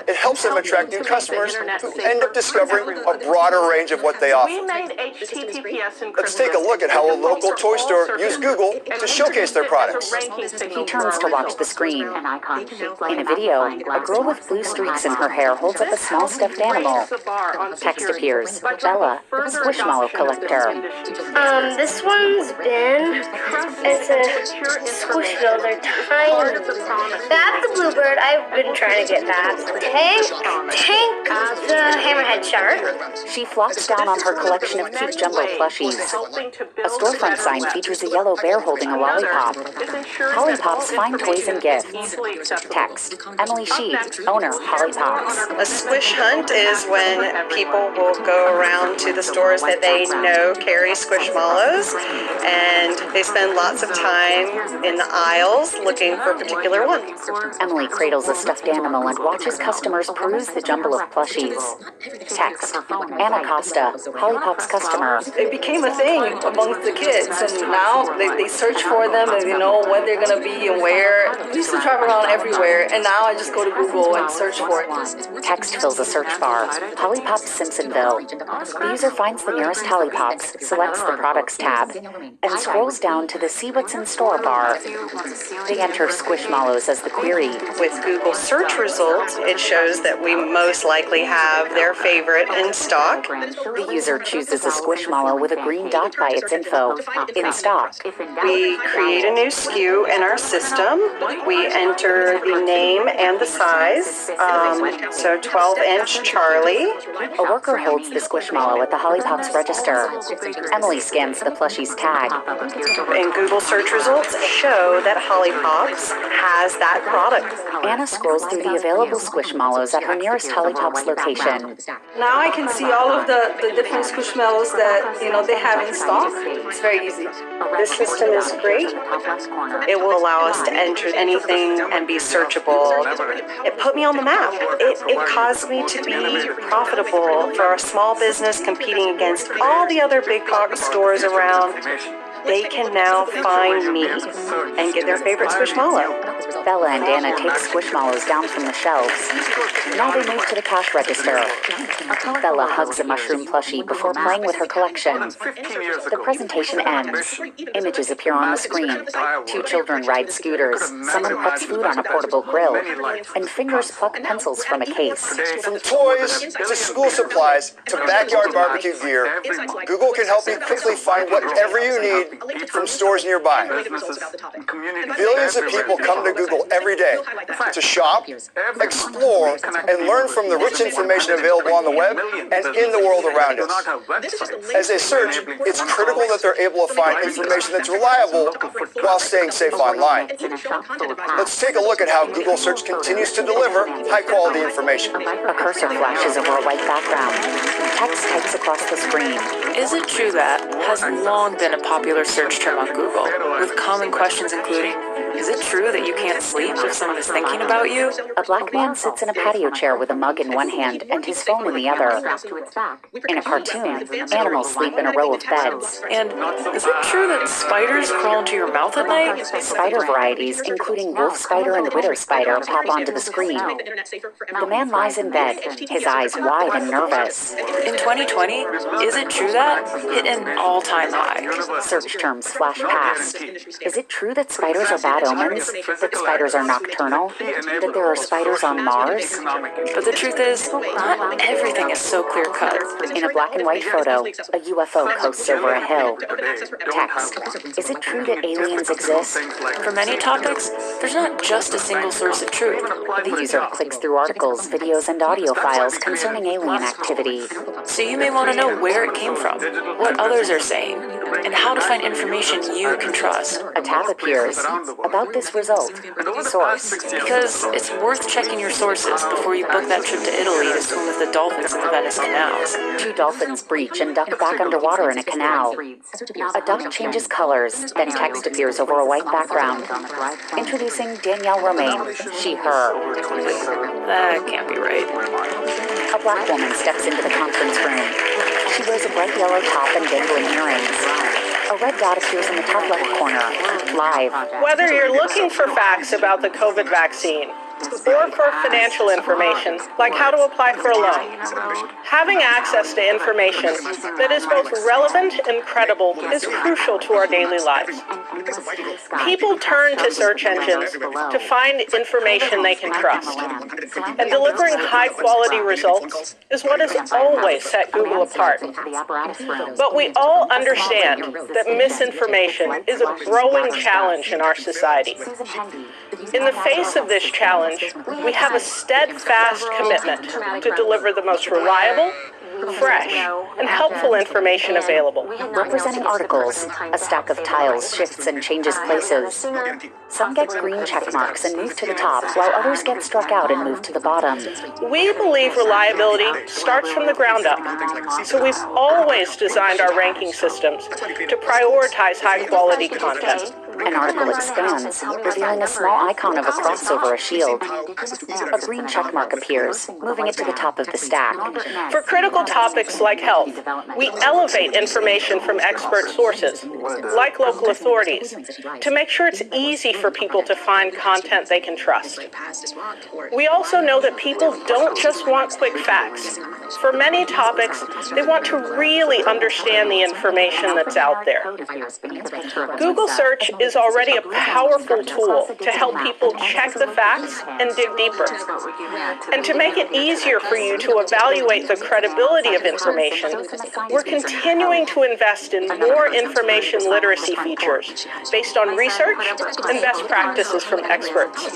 It helps them attract new customers who end up discovering a broader range of what they offer. Let's take a look at how a local toy store use Google to showcase their products. He turns to watch the screen. In a video, a girl with blue streaks in her hair holds up a small stuffed animal. Text appears. Bella, the Squishmallow collector. This one's Ben. It's a Squishville. They're tiny. That's the bluebird. I've been trying to get that. Tank, the hammerhead shark. She flops down on her collection of cute jumbo plushies. A storefront sign features a yellow bear holding a lollipop. Holly Pops find toys and gifts. Text. Emily Shee, owner, Holly Pops. A squish hunt is when people will go around to the stores that they know carry Squishmallows, and they spend lots of time in the aisles looking for a particular one. Emily cradles a stuffed animal and watches customers peruse the jumble of plushies. Text. Anna Costa, Holly Pops customer. It became a thing amongst the kids, and now they search for them and they know when they're going to be and where. We used to travel around everywhere, and now I just go to Google and search for it. Text fills a search bar. Holly Pops Simpsonville. The user finds the nearest Holly Pops, selects the Products tab, and scrolls down to the See What's in Store bar. They enter Squishmallows as the query. With Google search results, it shows that we most likely have their favorite in stock. The user chooses a Squishmallow with a green dot by its info. In stock. We create a new SKU in our system. We enter the name and the size. So 12-inch Charlie. A worker holds the Squishmallow at the Holly Pops register. Emily scans the plushie's tag. And Google search results show that Holly Pops has that product. Anna scrolls through the available Squishmallows at her nearest Holly Pops location. Now I can see all of the different Squishmallows that they have in stock. It's very easy. This system is great. It will allow us to enter anything and be searchable. It put me on the map. It caused me to be profitable for a small business competing against all the other big box stores around. They can now find me and get their favorite Squishmallow. Bella and Anna take Squishmallows down from the shelves. Now they move to the cash register. Bella hugs a mushroom plushie before playing with her collection. The presentation ends. Images appear on the screen. Two children ride scooters. Someone preps food on a portable grill. And fingers pluck pencils from a case. From toys to school supplies to backyard barbecue gear, Google can help you quickly find whatever you need from stores nearby. Billions of people come to Google every day to shop, explore, and learn from the rich information available on the web and in the world around us. As they search, it's critical that they're able to find information that's reliable while staying safe online. Let's take a look at how Google Search continues to deliver high-quality information. A cursor flashes over a white background. Text types across the screen. Is it true that has long been a popular search term on Google, with common questions including, is it true that you can't sleep if someone is thinking about you? A black man sits in a patio chair with a mug in one hand and his phone in the other. In a cartoon, animals sleep in a row of beds. And is it true that spiders crawl into your mouth at night? Spider varieties, including wolf spider and widow spider, pop onto the screen. The man lies in bed, his eyes wide and nervous. In 2020, is it true that hit an all-time high? Search terms flash past. Is it true that spiders are bad omens? That spiders are nocturnal? That there are spiders on Mars? But the truth is, not everything is so clear-cut. In a black and white photo, a UFO coasts over a hill. Text. Is it true that aliens exist? For many topics, there's not just a single source of truth. The user clicks through articles, videos, and audio files concerning alien activity. So you may want to know where it came from, what others are saying, and how to find information you can trust. A tab appears. About this result. Source. Because it's worth checking your sources before you book that trip to Italy to swim with the dolphins in the Venice canals. Two dolphins breach and duck back underwater in a canal. A duck changes colors, then text appears over a white background. Introducing Danielle Romaine, she, her. That can't be right. A black woman steps into the conference room. She wears a bright yellow top and dangling earrings. A red dot appears in the top left corner. Live. Whether you're looking for facts about the COVID vaccine or for financial information, like how to apply for a loan. Having access to information that is both relevant and credible is crucial to our daily lives. People turn to search engines to find information they can trust. And delivering high-quality results is what has always set Google apart. But we all understand that misinformation is a growing challenge in our society. In the face of this challenge, we have a steadfast commitment to deliver the most reliable, fresh, and helpful information available. Representing articles, a stack of tiles shifts and changes places. Some get green check marks and move to the top, while others get struck out and move to the bottom. We believe reliability starts from the ground up, so we've always designed our ranking systems to prioritize high-quality content. An article expands, revealing a small icon of a cross over a shield. A green checkmark appears, moving it to the top of the stack. For critical topics like health, we elevate information from expert sources, like local authorities, to make sure it's easy for people to find content they can trust. We also know that people don't just want quick facts. For many topics, they want to really understand the information that's out there. Google Search is already a powerful tool to help people check the facts and dig deeper. And to make it easier for you to evaluate the credibility of information, we're continuing to invest in more information literacy features based on research and best practices from experts.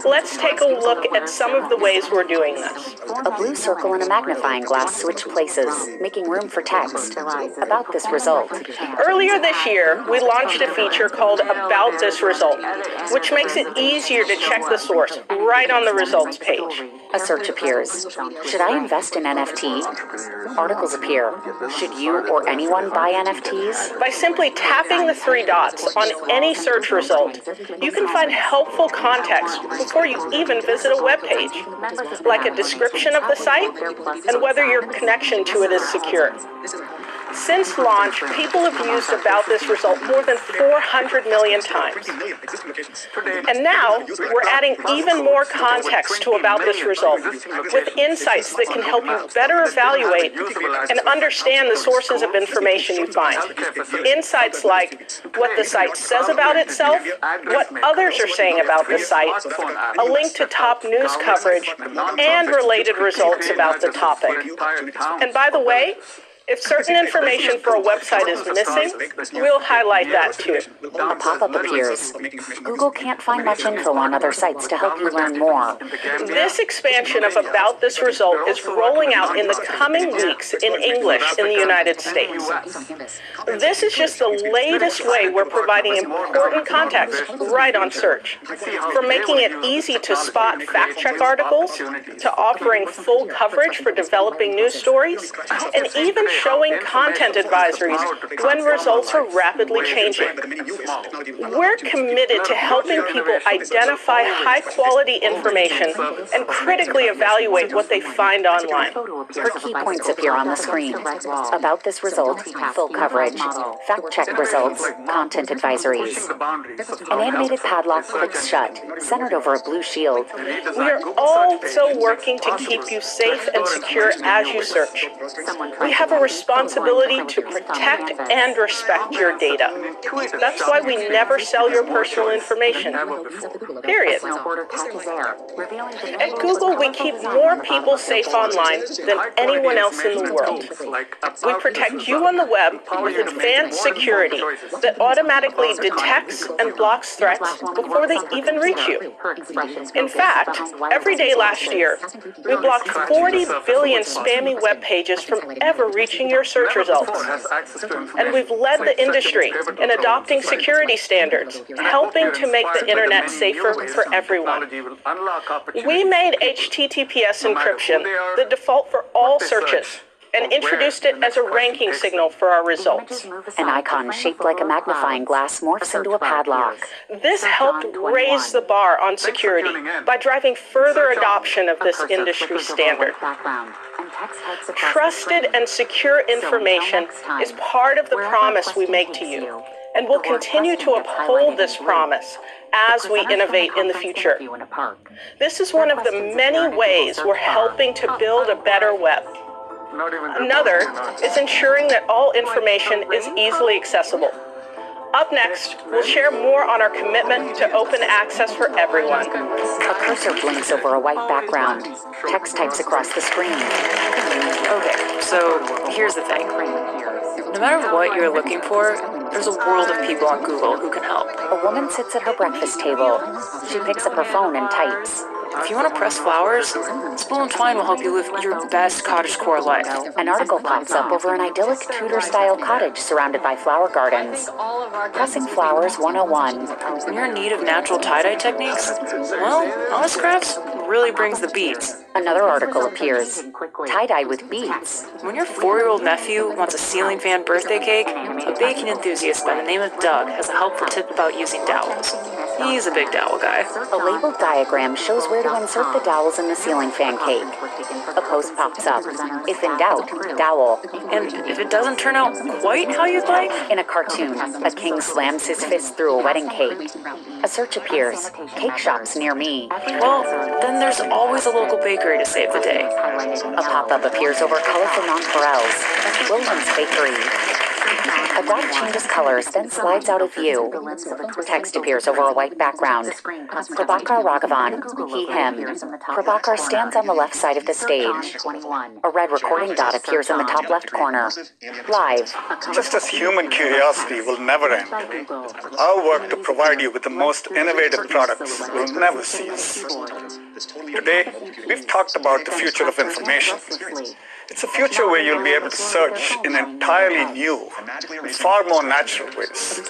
Let's take a look at some of the ways we're doing this. A blue circle and a magnifying glass switch places, making room for text. About this result. Earlier this year, we launched a feature called About This Result, which makes it easier to check the source right on the results page. A search appears. Should I invest in NFT? Articles appear. Should you or anyone buy NFTs? By simply tapping the three dots on any search result, you can find helpful context before you even visit a web page, like a description of the site and whether your connection to it is secure. Since launch, people have used About This Result more than 400 million times. And now, we're adding even more context to About This Result, with insights that can help you better evaluate and understand the sources of information you find. Insights like what the site says about itself, what others are saying about the site, a link to top news coverage, and related results about the topic. And by the way, if certain information for a website is missing, we'll highlight that too. A pop-up appears. Google can't find much info on other sites to help you learn more. This expansion of About This Result is rolling out in the coming weeks in English in the United States. This is just the latest way we're providing important context right on search. From making it easy to spot fact-check articles, to offering full coverage for developing news stories, and even showing content advisories when results are rapidly changing. We're committed to helping people identify high-quality information and critically evaluate what they find online. Her key points appear on the screen. About this result, full coverage, fact-check results, content advisories. An animated padlock clicks shut, centered over a blue shield. We are also working to keep you safe and secure as you search. We have a responsibility to protect and respect your data. That's why we never sell your personal information. Period. At Google, we keep more people safe online than anyone else in the world. We protect you on the web with advanced security that automatically detects and blocks threats before they even reach you. In fact, every day last year, we blocked 40 billion spammy web pages from ever reaching your search results. And we've led the industry in adopting security standards, helping to make the internet safer for everyone. We made HTTPS encryption the default for all searches and introduced it as a ranking signal for our results. An icon shaped like a magnifying glass morphs into a padlock. This helped raise the bar on security by driving further adoption of this industry standard. Trusted and secure information is part of the promise we make to you. and will continue to uphold this promise as we innovate in the future. This is one of the many ways we're helping to build a better web. Another is ensuring that all information is easily accessible. Up next, we'll share more on our commitment to open access for everyone. A cursor blinks over a white background. Text types across the screen. Okay, so here's the thing. No matter what you're looking for, there's a world of people on Google who can help. A woman sits at her breakfast table. She picks up her phone and types. If you want to press flowers, Spool and Twine will help you live your best cottagecore life. An article pops up over an idyllic Tudor-style cottage surrounded by flower gardens. Pressing Flowers 101. When you're in need of natural tie-dye techniques, well, Honest Crafts really brings the beads. Another article appears. Tie-dye with beads. When your 4-year-old nephew wants a ceiling fan birthday cake, a baking enthusiast by the name of Doug has a helpful tip about using dowels. He's a big dowel guy. A labeled diagram shows where to insert the dowels in the ceiling fan cake. A post pops up. If in doubt, dowel. And if it doesn't turn out quite how you'd like? In a cartoon, a king slams his fist through a wedding cake. A search appears. Cake shops near me. Well, then there's always a local bakery to save the day. A pop-up appears over colorful nonpareils. Williams Bakery. A dot changes colors, then slides out of view. Text appears over a white background. Prabhakar Raghavan, he, him. Prabhakar stands on the left side of the stage. A red recording dot appears in the top left corner. Live. Just as human curiosity will never end, our work to provide you with the most innovative products will never cease. Today, we've talked about the future of information. It's a future where you'll be able to search in entirely new, far more natural ways.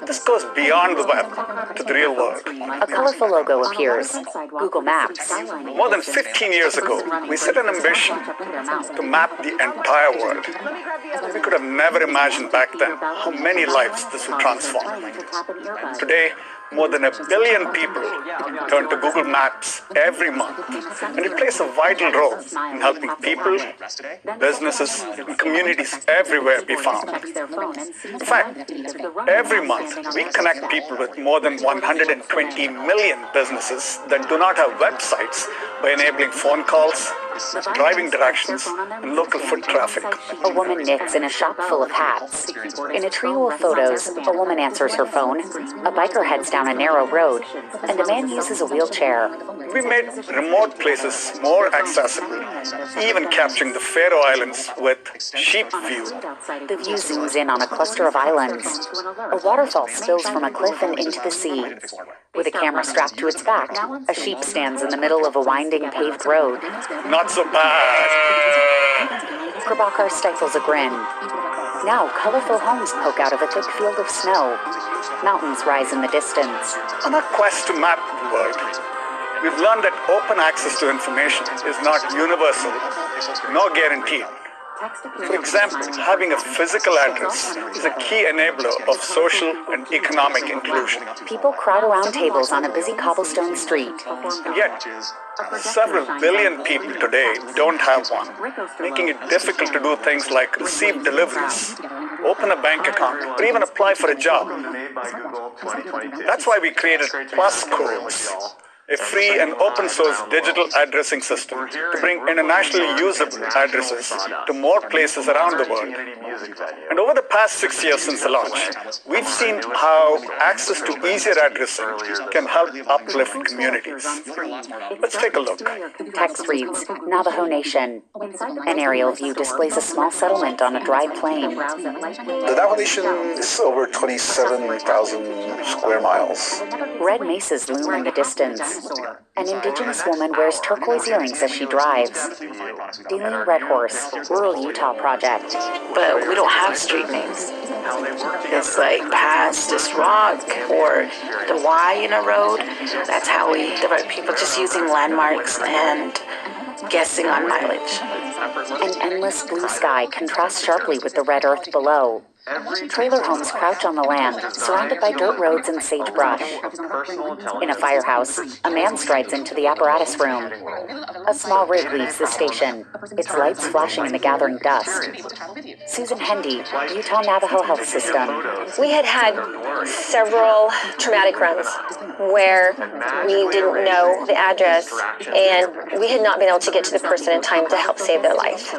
This goes beyond the web to the real world. A colorful logo appears. Google Maps. More than 15 years ago, we set an ambition to map the entire world. We could have never imagined back then how many lives this would transform. Today, more than 1 billion people turn to Google Maps every month, and it plays a vital role in helping people, businesses, and communities everywhere be found. In fact, every month we connect people with more than 120 million businesses that do not have websites by enabling phone calls, driving directions, and local foot traffic. A woman knits in a shop full of hats. In a trio of photos, a woman answers her phone, a biker heads down a narrow road, and a man uses a wheelchair. We made remote places more accessible, even capturing the Faroe Islands with Sheep View. The view zooms in on a cluster of islands. A waterfall spills from a cliff and into the sea. With a camera strapped to its back, a sheep stands in the middle of a winding paved road. Not so bad. Prabhakar stifles a grin. Now, colorful homes poke out of a thick field of snow. Mountains rise in the distance. On our quest to map the world, we've learned that open access to information is not universal nor guaranteed. For example, having a physical address is a key enabler of social and economic inclusion. People crowd around tables on a busy cobblestone street. And yet, several billion people today don't have one, making it difficult to do things like receive deliveries, open a bank account, or even apply for a job. That's why we created Plus Codes, a free and open source digital addressing system to bring internationally usable addresses to more places around the world. And over the past 6 years since the launch, we've seen how access to easier addressing can help uplift communities. Let's take a look. Text reads, Navajo Nation. An aerial view displays a small settlement on a dry plain. The Navajo Nation is over 27,000 square miles. Red mesas loom in the distance. An indigenous woman wears turquoise earrings as she drives. Daily Red Horse, Rural Utah Project. But we don't have street names. It's like past this rock or the Y in a road. That's how we divide people, just using landmarks and guessing on mileage. An endless blue sky contrasts sharply with the red earth below. Trailer homes crouch on the land, surrounded by dirt roads and sagebrush. In a firehouse, a man strides into the apparatus room. A small rig leaves the station, its lights flashing in the gathering dust. Susan Hendy, Utah Navajo Health System. We had several traumatic runs where we didn't know the address and we had not been able to get to the person in time to help save their life.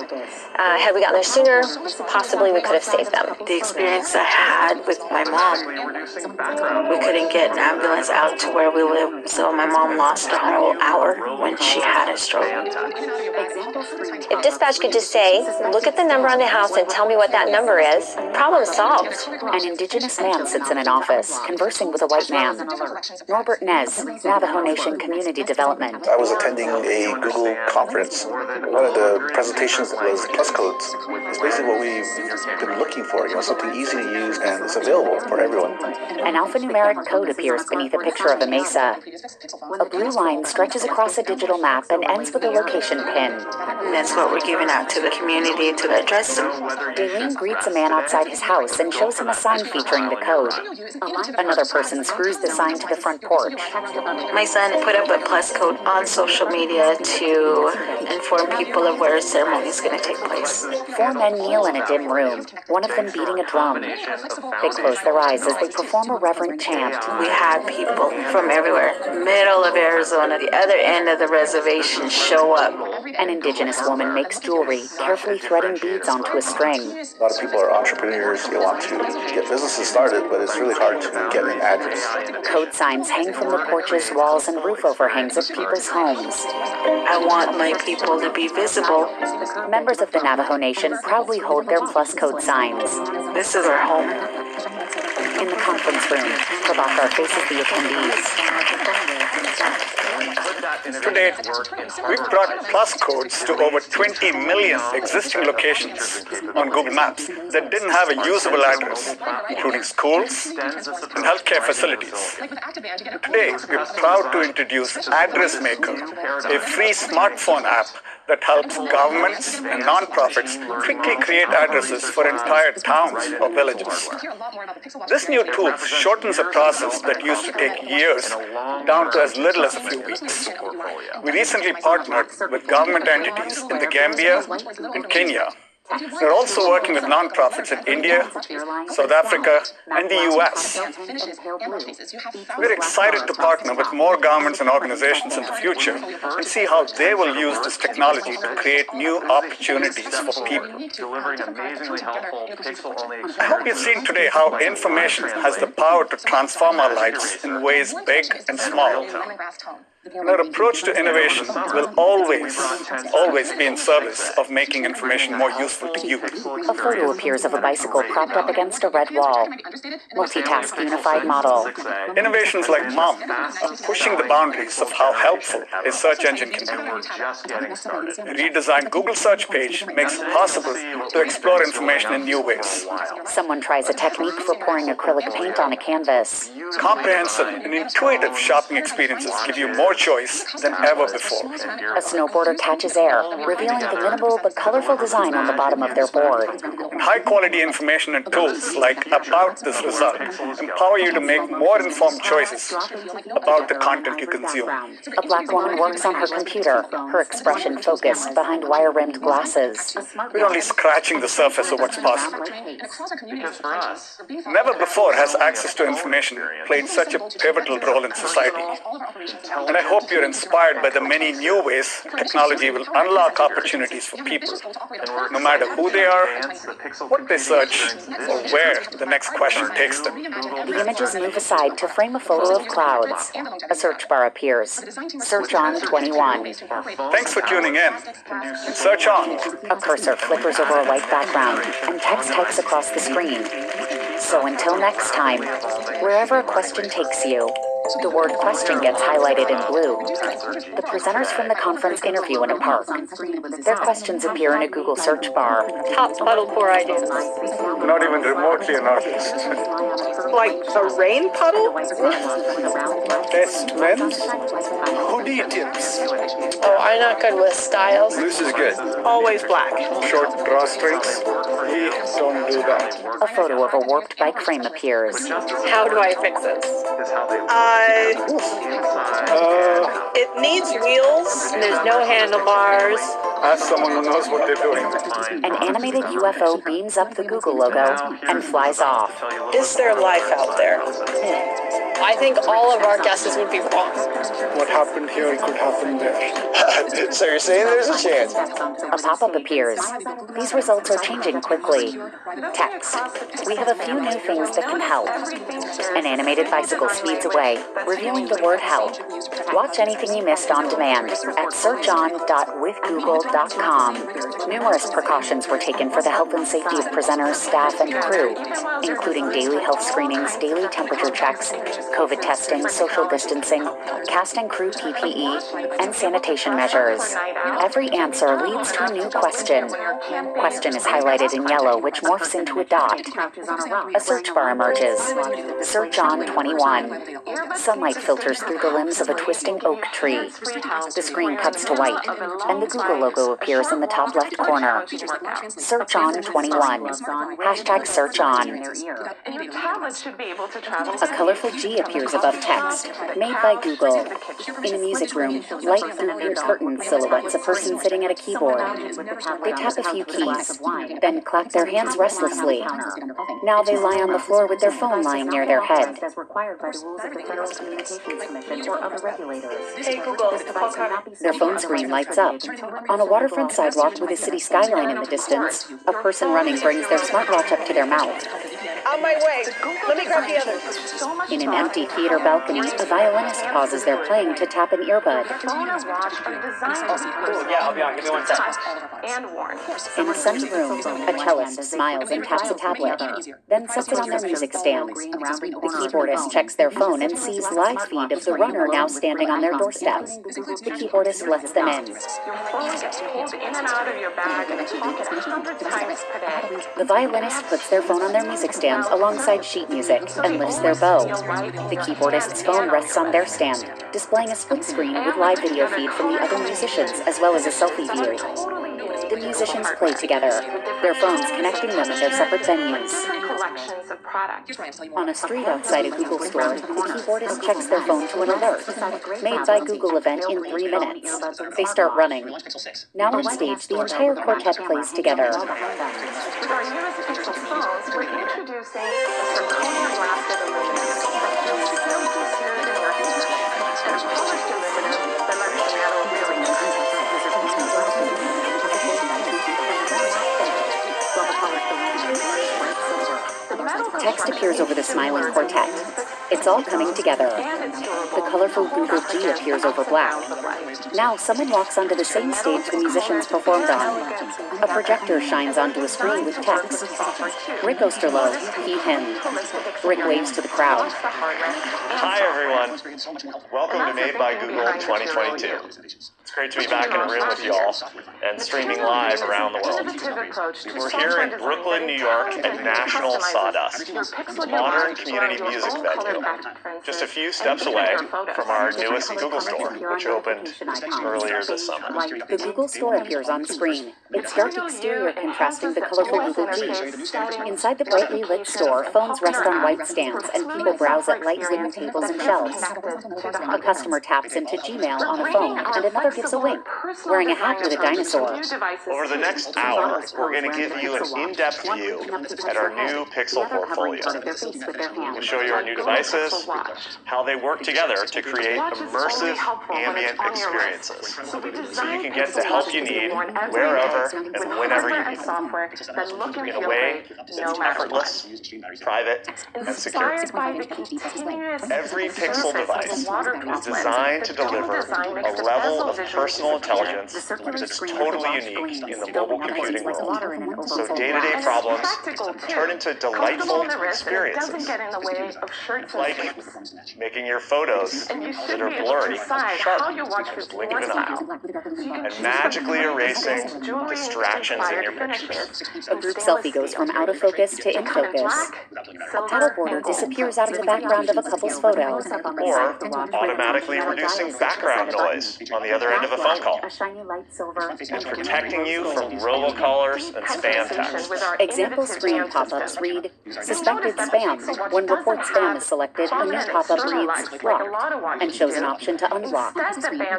Had we gotten there sooner, possibly we could have saved them. The experience I had with my mom, we couldn't get an ambulance out to where we live, so my mom lost a whole hour when she had a stroke. If dispatch could just say, look at the number on the house and tell me what that number is, problem solved. An indigenous man sits in an office, conversing with a white man. Norbert Nez, Navajo Nation Community Development. I was attending a Google conference. One of the presentations was plus codes. It's basically what we've been looking for, something easy to use and it's available for everyone. An alphanumeric code appears beneath a picture of a mesa. A blue line stretches across a digital map and ends with a location pin. And that's what we're giving out to the community to address them. Daleen greets a man outside his house and shows him a sign featuring the code. Another person screws the sign to the front porch. My son put up a plus code on social media to inform people of where a ceremony is going to take place. 4 men kneel in a dim room, one of them beating a drum. They close their eyes as they perform a reverent chant. We had people from everywhere. Middle of Arizona, the other end of the reservation show up. An indigenous woman makes jewelry, carefully threading beads onto a string. A lot of people are entrepreneurs. They want to get businesses started, but it's really hard to get an address. Code signs hang from the porches, walls, and roof overhangs of people's homes. I want my people to be visible. Members of the Navajo Nation proudly hold their plus code signs. This is our home. In the conference room, Prabhakar faces the attendees. To date, we've brought plus codes to over 20 million existing locations on Google Maps that didn't have a usable address, including schools and healthcare facilities. Today, we're proud to introduce Address Maker, a free smartphone app that helps governments and nonprofits quickly create addresses for entire towns or villages. This new tool shortens a process that used to take years down to as little as a few weeks. We recently partnered with government entities in the Gambia and Kenya. We're also working with nonprofits in India, South Africa, and the US. We're excited to partner with more governments and organizations in the future and see how they will use this technology to create new opportunities for people. I hope you've seen today how information has the power to transform our lives in ways big and small. And our approach to innovation will always be in service of making information more useful to you. A photo appears of a bicycle propped up against a red wall. Multitask unified model. Innovations like MOM are pushing the boundaries of how helpful a search engine can be. A redesigned Google search page makes it possible to explore information in new ways. Someone tries a technique for pouring acrylic paint on a canvas. Comprehensive and intuitive shopping experiences give you more choice than ever before. A snowboarder catches air, revealing the minimal but colorful design on the bottom of their board. High-quality information and tools like About This Result empower you to make more informed choices about the content you consume. A black woman works on her computer, her expression focused behind wire-rimmed glasses. We're only scratching the surface of what's possible. Never before has access to information played such a pivotal role in society. And I hope you're inspired by the many new ways technology will unlock opportunities for people, no matter who they are, what they search, or where the next question takes them. The images move aside to frame a photo of clouds. A search bar appears. Search on 21. Thanks for tuning in. Search on. A cursor flickers over a white background, and text types across the screen. So until next time, wherever a question takes you, the word question gets highlighted in blue. The presenters from the conference interview in a park. Their questions appear in a Google search bar. Top puddle core ideas. Not even remotely an artist. Like a rain puddle? Best men's hoodie tips. Oh, I'm not good with styles. This is good. Always black. Short drawstrings. We don't do that. A photo of a warped bike frame appears. How do I fix this? It needs wheels. And there's no handlebars. Ask someone who knows what they're doing. An animated UFO beams up the Google logo and flies off. Is there life out there? I think all of our guesses would be wrong. What happened here could happen there. So you're saying there's a chance? A pop-up appears. These results are changing quickly. Text. We have a few new things that can help. An animated bicycle speeds away, revealing the word help. Watch anything you missed on demand at searchon.withgoogle.com. Numerous precautions were taken for the health and safety of presenters, staff, and crew, including daily health screenings, daily temperature checks, COVID testing, social distancing, cast and crew PPE, and sanitation measures. Every answer leads to a new question. Question is highlighted in yellow, which morphs into a dot. A search bar emerges. Search on 21. Sunlight filters through the limbs of a twisting oak tree. The screen cuts to white, and the Google logo appears in the top left corner. Search on 21. Hashtag search on. A colorful G appears above text, made by Google. In a music room, light through curtain silhouettes a person sitting at a keyboard. They tap a few keys, then clap their hands restlessly. Now they lie on the floor with their phone lying near their head. Hey Google, Their phone screen lights up. On a waterfront sidewalk with a city skyline in the distance, a person running brings their smartwatch up to their mouth. On my way. Let me grab the other. In an empty theater balcony, a violinist pauses their playing to tap an earbud. Yeah, I'll be on. Give me 1 second. In a sunny room, a cellist smiles and taps a tablet, then sets it on their music stand. The keyboardist checks their phone and sees live feed of the runner now standing on their doorstep. The keyboardist lets them in. The violinist puts their phone on their music stand alongside sheet music and lifts their bow. The keyboardist's phone rests on their stand, displaying a split screen with live video feed from the other musicians as well as a selfie view. The musicians play together, their phones connecting them at their separate venues. On a street outside a Google store, the keyboardist checks their phone to an alert, made by Google event in 3 minutes. They start running. Now on stage, the entire quartet plays together. With our newest Pixel phones, we're introducing a zirconium lasted aluminum that feels silky smooth in your hand and polished aluminum that lets the metal really Text appears over the smiling quartet. It's all coming together. The colorful Google G appears over black. Now someone walks onto the same stage the musicians performed on. A projector shines onto a screen with text. Rick Osterloh, he, him. Rick waves to the crowd. Hi everyone. Welcome to Made by Google 2022. It's great to be back in a room with y'all and streaming live around the world. We're here in Brooklyn, New York at National Sawdust, a modern community music venue, just a few steps away from our newest Google store, which opened earlier this summer. The Google store appears on screen, its dark exterior contrasting the colorful Google G. Inside the brightly lit store, phones rest on white stands and people browse at light wooden tables and shelves. A customer taps into Gmail on a phone and another gives a wink, wearing a hat with a dinosaur. Over the next hour, we're going to give you an in-depth view at our new Pixel portfolio. We'll show you our new devices, how they work together to create immersive ambient experiences, so you can get the help you need wherever and whenever you need it, in a way that's effortless, private, and secure. Every Pixel device is designed to deliver a level of personal intelligence that's totally unique in the mobile computing world, so day-to-day problems turn into delightful experiences, like making your photos that are blurry sharp, just blink of an eye, and magically erasing distractions in your pictures. A group selfie goes from out of focus to in focus. A paddle border disappears out of the background of a couple's photo. Or automatically reducing background noise on the other end of a phone call. And protecting you from robocallers and spam texts. Example screen pop-ups read, suspected spam. When report spam is selected, a new pop-up reads, blocked, and shows an option to unblock,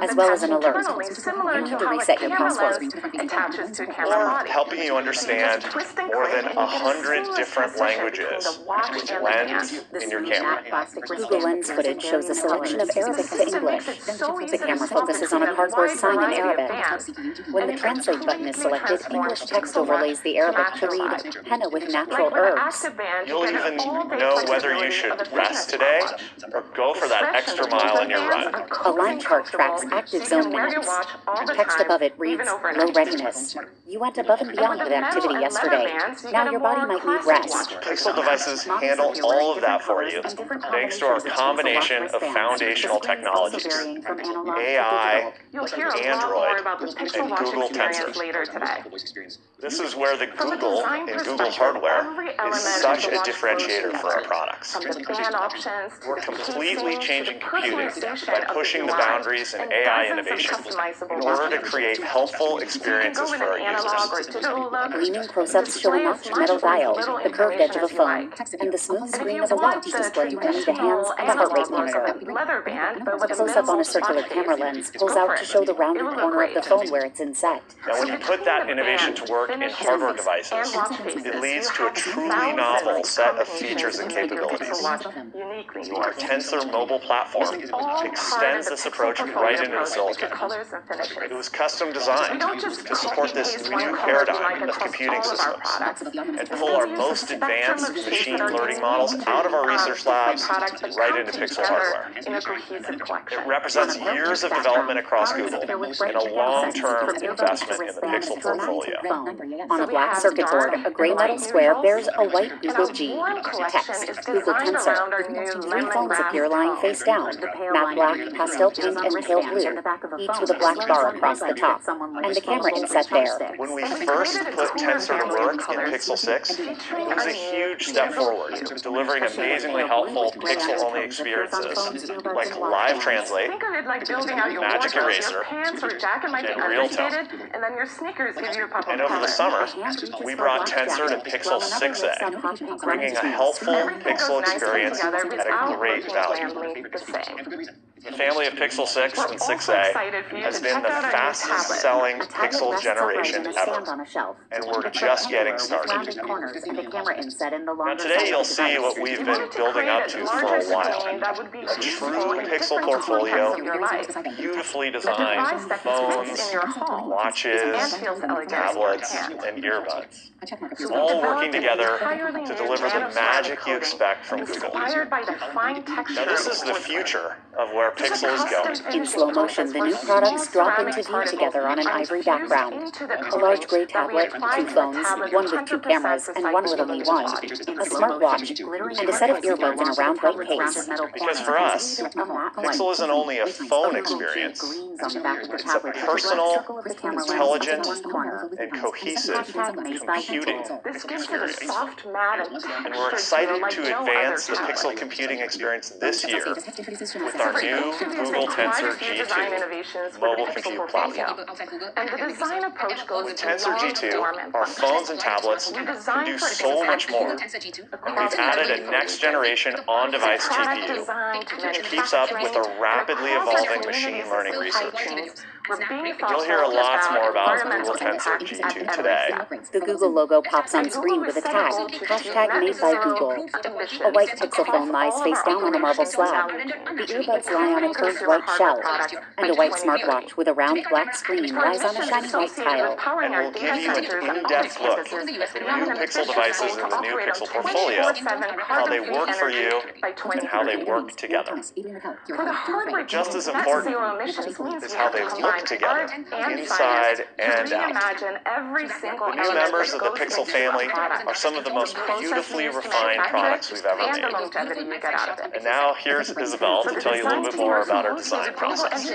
as well as an alert. You need to reset your password. Or helping you understand more than 100 different languages with Lens in your camera. Google Lens footage shows a selection of Arabic to English. The camera focuses on a cardboard sign in Arabic. When the translate button is selected, English text overlays the Arabic to read henna with natural herbs. You'll even know whether you should rest today or go for that extra mile in your run. A line chart tracks active zone minutes. Text above it reads, low readiness. You went above and beyond with activity yesterday. Now your body might need rest. Pixel devices handle all of that for you, thanks to our combination of foundational technologies, AI, Android, and Google Tensor. This is where the Google in Google hardware is such a differentiator for our products. We're completely changing computing by pushing the boundaries in AI innovation in order to create helpful experiences for our users. Gleaming close-ups show a notched metal dial, the curved edge of a phone, and the smooth screen of a watch displaying only the hands and a heart rate monitor. A close-up on a circular camera lens pulls out to show the rounded corner of the phone where it's inset. Now, when you put that innovation to work in hardware devices, it leads to a truly novel set of features and capabilities. Our Tensor mobile platform extends this approach right into the silicon. It was custom designed to support this new paradigm of computing systems and pull our most advanced machine learning models out of our research labs right into Pixel hardware. It represents years of development across Google and a long-term investment in the Pixel portfolio. On a black circuit board, a gray metal square bears a white Google G. Text, Google Tensor. 3 phones appear lying face down, matte black, pastel pink, and pale blue, each with a black bar across the top, and the camera inset there. When we first put Tensor to work in Pixel 6, it was a huge step forward, delivering amazingly helpful Pixel-only experiences like Live Translate, Magic Eraser, and Real Tone. And over the summer, we brought Tensor to Pixel 6a, bringing a helpful Pixel experience at a great value. The family of Pixel 6 and 6a has been the fastest selling Pixel generation ever, and we're just getting started. Now today you'll see what we've been building up to for a while. A true Pixel portfolio, beautifully designed phones, watches, tablets, and earbuds, all working together to deliver the magic you expect from Google. Now this is the future of where Pixel is going. In slow motion, the new products drop into view together on an ivory background. A large gray tablet, 2 phones, one with 2 cameras, and one with only one, a smartwatch, and a set of earbuds in a round white case. Because for us, Pixel isn't only a phone experience, it's a personal, intelligent, and cohesive computing experience. And we're excited to advance the Pixel computing experience this year with our new Google Tensor G2 mobile compute platform. With Tensor G2, our phones and tablets can do so much more. And we've added a next-generation on-device TPU, which keeps up with the rapidly evolving machine learning research. You'll hear lots more about Google Tensor G2 today. The Google logo pops on screen with a tag, hashtag made by Google. A white Pixel phone lies face down on a marble slab. The earbuds lie on a curved white shell, and a white smartwatch with a round black screen lies on a shiny white tile. And we'll give you an in-depth look at the new Pixel devices in the new Pixel portfolio, how they work for you, and how they work together. Just as important is how they look work together, inside and out. The new members of the Pixel family are some of the most beautifully refined products we've ever made. And now here's Isabel to tell you a little bit more about our design process.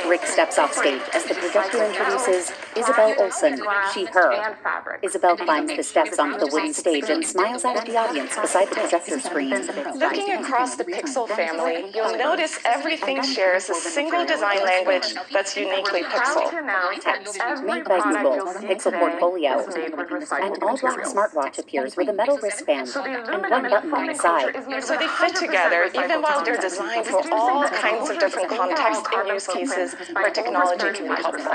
Rick steps off stage as the projector introduces Isabel Olsen, she, her. Isabel climbs the steps onto the wooden stage and smiles out at the audience beside the projector screen. Looking across the Pixel family, you'll notice everything shares a single design language that's uniquely Pixel. Text, made by Google, Pixel Portfolio. An all-black smartwatch appears with a metal wristband and one button on the side. So they fit together even while they're designed for all kinds of different contexts and use cases where technology can be helpful.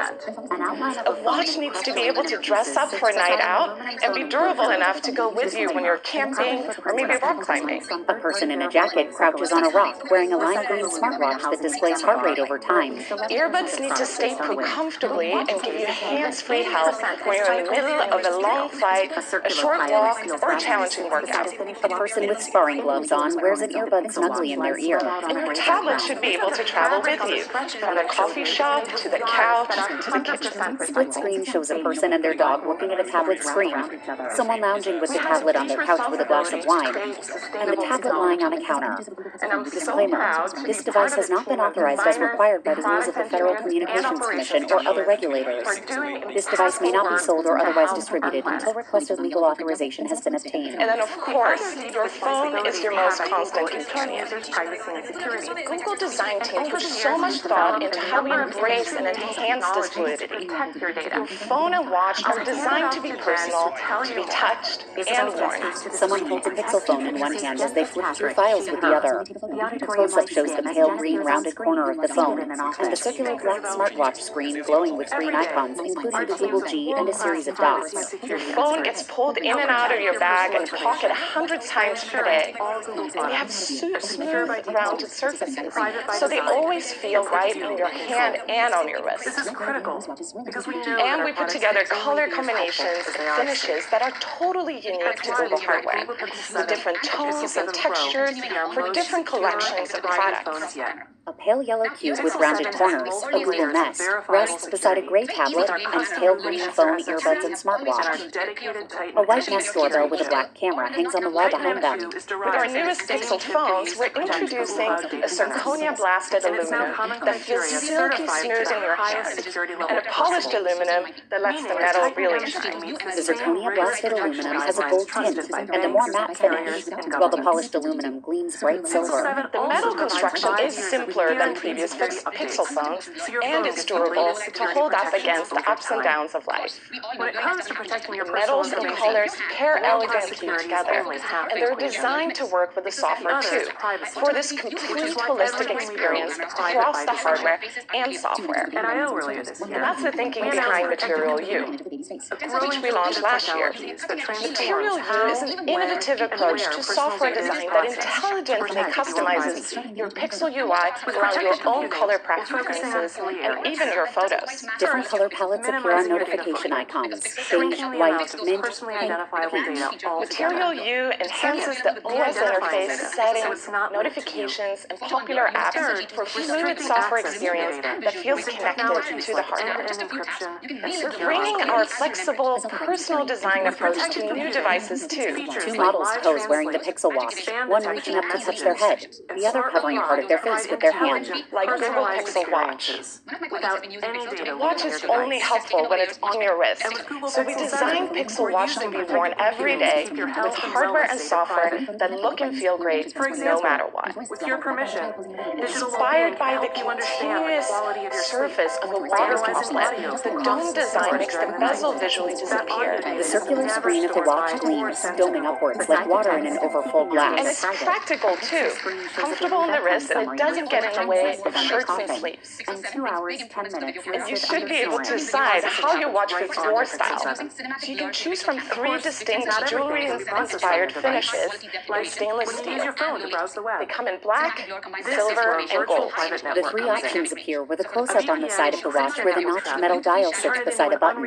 A watch needs to be able to dress up for a night out and be durable enough to go with you when you're camping or maybe rock climbing. A person in a jacket crouches on a rock wearing a lime green smartwatch that displays heart rate over time. Earbuds need to stay put comfortably and give you hands-free help when you're in the middle of a long flight, a short walk, or a challenging workout. A person with sparring gloves on wears an earbud snugly in their ear. And your tablet should be able to travel with you, from the coffee shop to the couch to the kitchen. Split screen shows a person and their dog looking at a tablet screen, someone lounging with the tablet on their couch with a glass of wine, and the tablet lying on a counter. Disclaimer, this device has not been authorized as required by the rules of the Federal Communications Commission or other regulators. This device may not be sold or otherwise distributed until requested legal authorization has been obtained. And then, of course, your phone is your most constant companion. Google design team put so much thought into how we embrace and enhance this fluidity. Your phone and watch are designed to be personal, to be touched, and worn. Someone holds a Pixel phone in one hand as they flip through files with the other. The close-up shows the pale green rounded corner of the phone, and the circular black smartwatch screen glowing with green icons, including the Google G and a series of dots. Your phone gets pulled in and out of your bag and pocket 100 times per day. And they have smooth, rounded surfaces, so they always feel right in your hand and on your wrist. And we put together color combinations and finishes that are totally unique to Google hardware, with different tones and textures for different collections of products. A pale yellow cube with rounded corners, a Google Nest, rests beside a gray tablet and pale green phone, earbuds, and smartwatch. A white Nest doorbell with a black camera hangs on the wall behind them. With our newest Pixel phones, we're introducing a zirconia blasted aluminum that feels silky smooth in your hand, and a polished aluminum that lets the metal really shine. The zirconia blasted aluminum has a gold tint and a more matte finish, while the polished aluminum gleams bright silver. The metal construction is simpler than previous Pixel phones, and it's durable to hold up against the ups and downs of life. The metals and colors pair elegantly together, and they're designed to work with the software too, for this complete holistic experience across the hardware and software. And that's the thinking behind Material U, which we launched last year. Material U is an innovative approach to software design that intelligently customizes your Pixel UI around your own color preferences and even your photos. Different color palettes appear on notification icons: beige, white, mint, pink. Material U enhances the OS interface, settings, notifications, and popular apps for fluid software experience that feels connected to the hardware. Bringing our flexible, personal design approach to new devices too. Two models pose wearing the Pixel Watch, one reaching up to touch their head, the other covering part of their face with their hand. Like Google Pixel Watch. The watch is only helpful when it's on your wrist, so we designed Pixel Watch to be worn every day with hardware and software that look and feel great no matter what. Inspired by the continuous surface of a water droplet, the dome design makes the bezel visually disappear. The circular screen of the watch gleams, doming upwards like water in an overfull glass. And it's practical too, comfortable on the wrist, and it doesn't get in the way of shirts and sleeves. And 2 hours, 10 minutes. And you should be able to decide how your watch fits your style. So you can choose from 3 distinct jewelry-inspired finishes in stainless steel. They come in black, silver, and gold. The 3 options appear with a close-up on the side of the watch where the notched metal dial sits beside a button.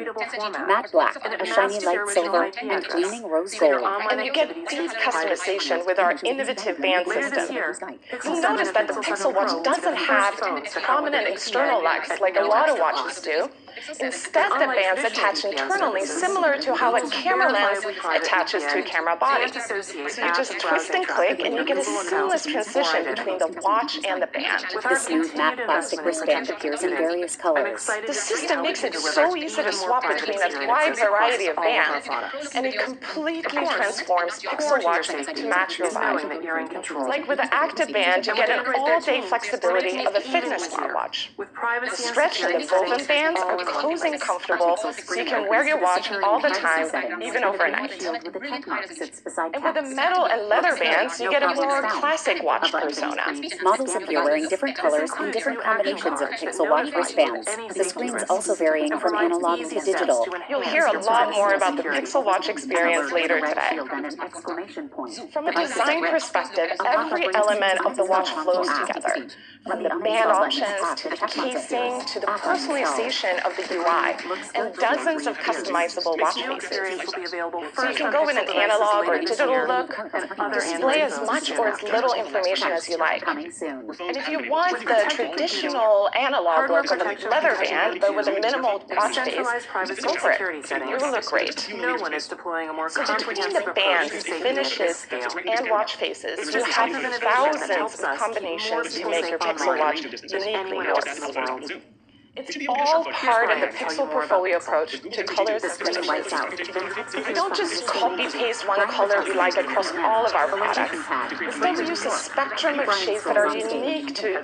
Matte black, a shiny light silver, and gleaming rose gold. And you get deep customization with our innovative band system. You'll notice that the Pixel Watch doesn't have prominent external lugs like a lot of watches do. Instead, the bands attach internally, similar to how a camera lens attaches to a camera body. So you just twist and click, and you get a seamless transition between the watch and the band. The smooth matte plastic wristband appears in various colors. The system makes it so easy to swap between a wide variety of bands, and it completely transforms Pixel Watch to match your vibe. Like with the Active Band, you get an all-day flexibility of a fitness smartwatch. The stretch and the woven bands are cozy and comfortable, so you can wear your watch all the time, even overnight. And with the metal and leather bands, you get a more classic watch persona. Models appear wearing different colors and different combinations of Pixel Watch wristbands, the screens also varying from analog to digital. You'll hear a lot more about the Pixel Watch experience later today. From a design perspective, every element of the watch flows together. From the band options, to the casing, to the personalization of the UI, and dozens of customizable watch faces. So you can go with an analog or digital look, display as much or as little information as you like. And if you want the traditional analog look of a leather band, but with a minimal watch face, go for it. You will look great. So between the bands, finishes, and watch faces, you have thousands of combinations to make your Pixel Watch uniquely yours. It's all part of the Pixel portfolio approach to colors and finishes. We don't just copy-paste one color we like across all of our products. Instead, we use a spectrum of shades that are unique to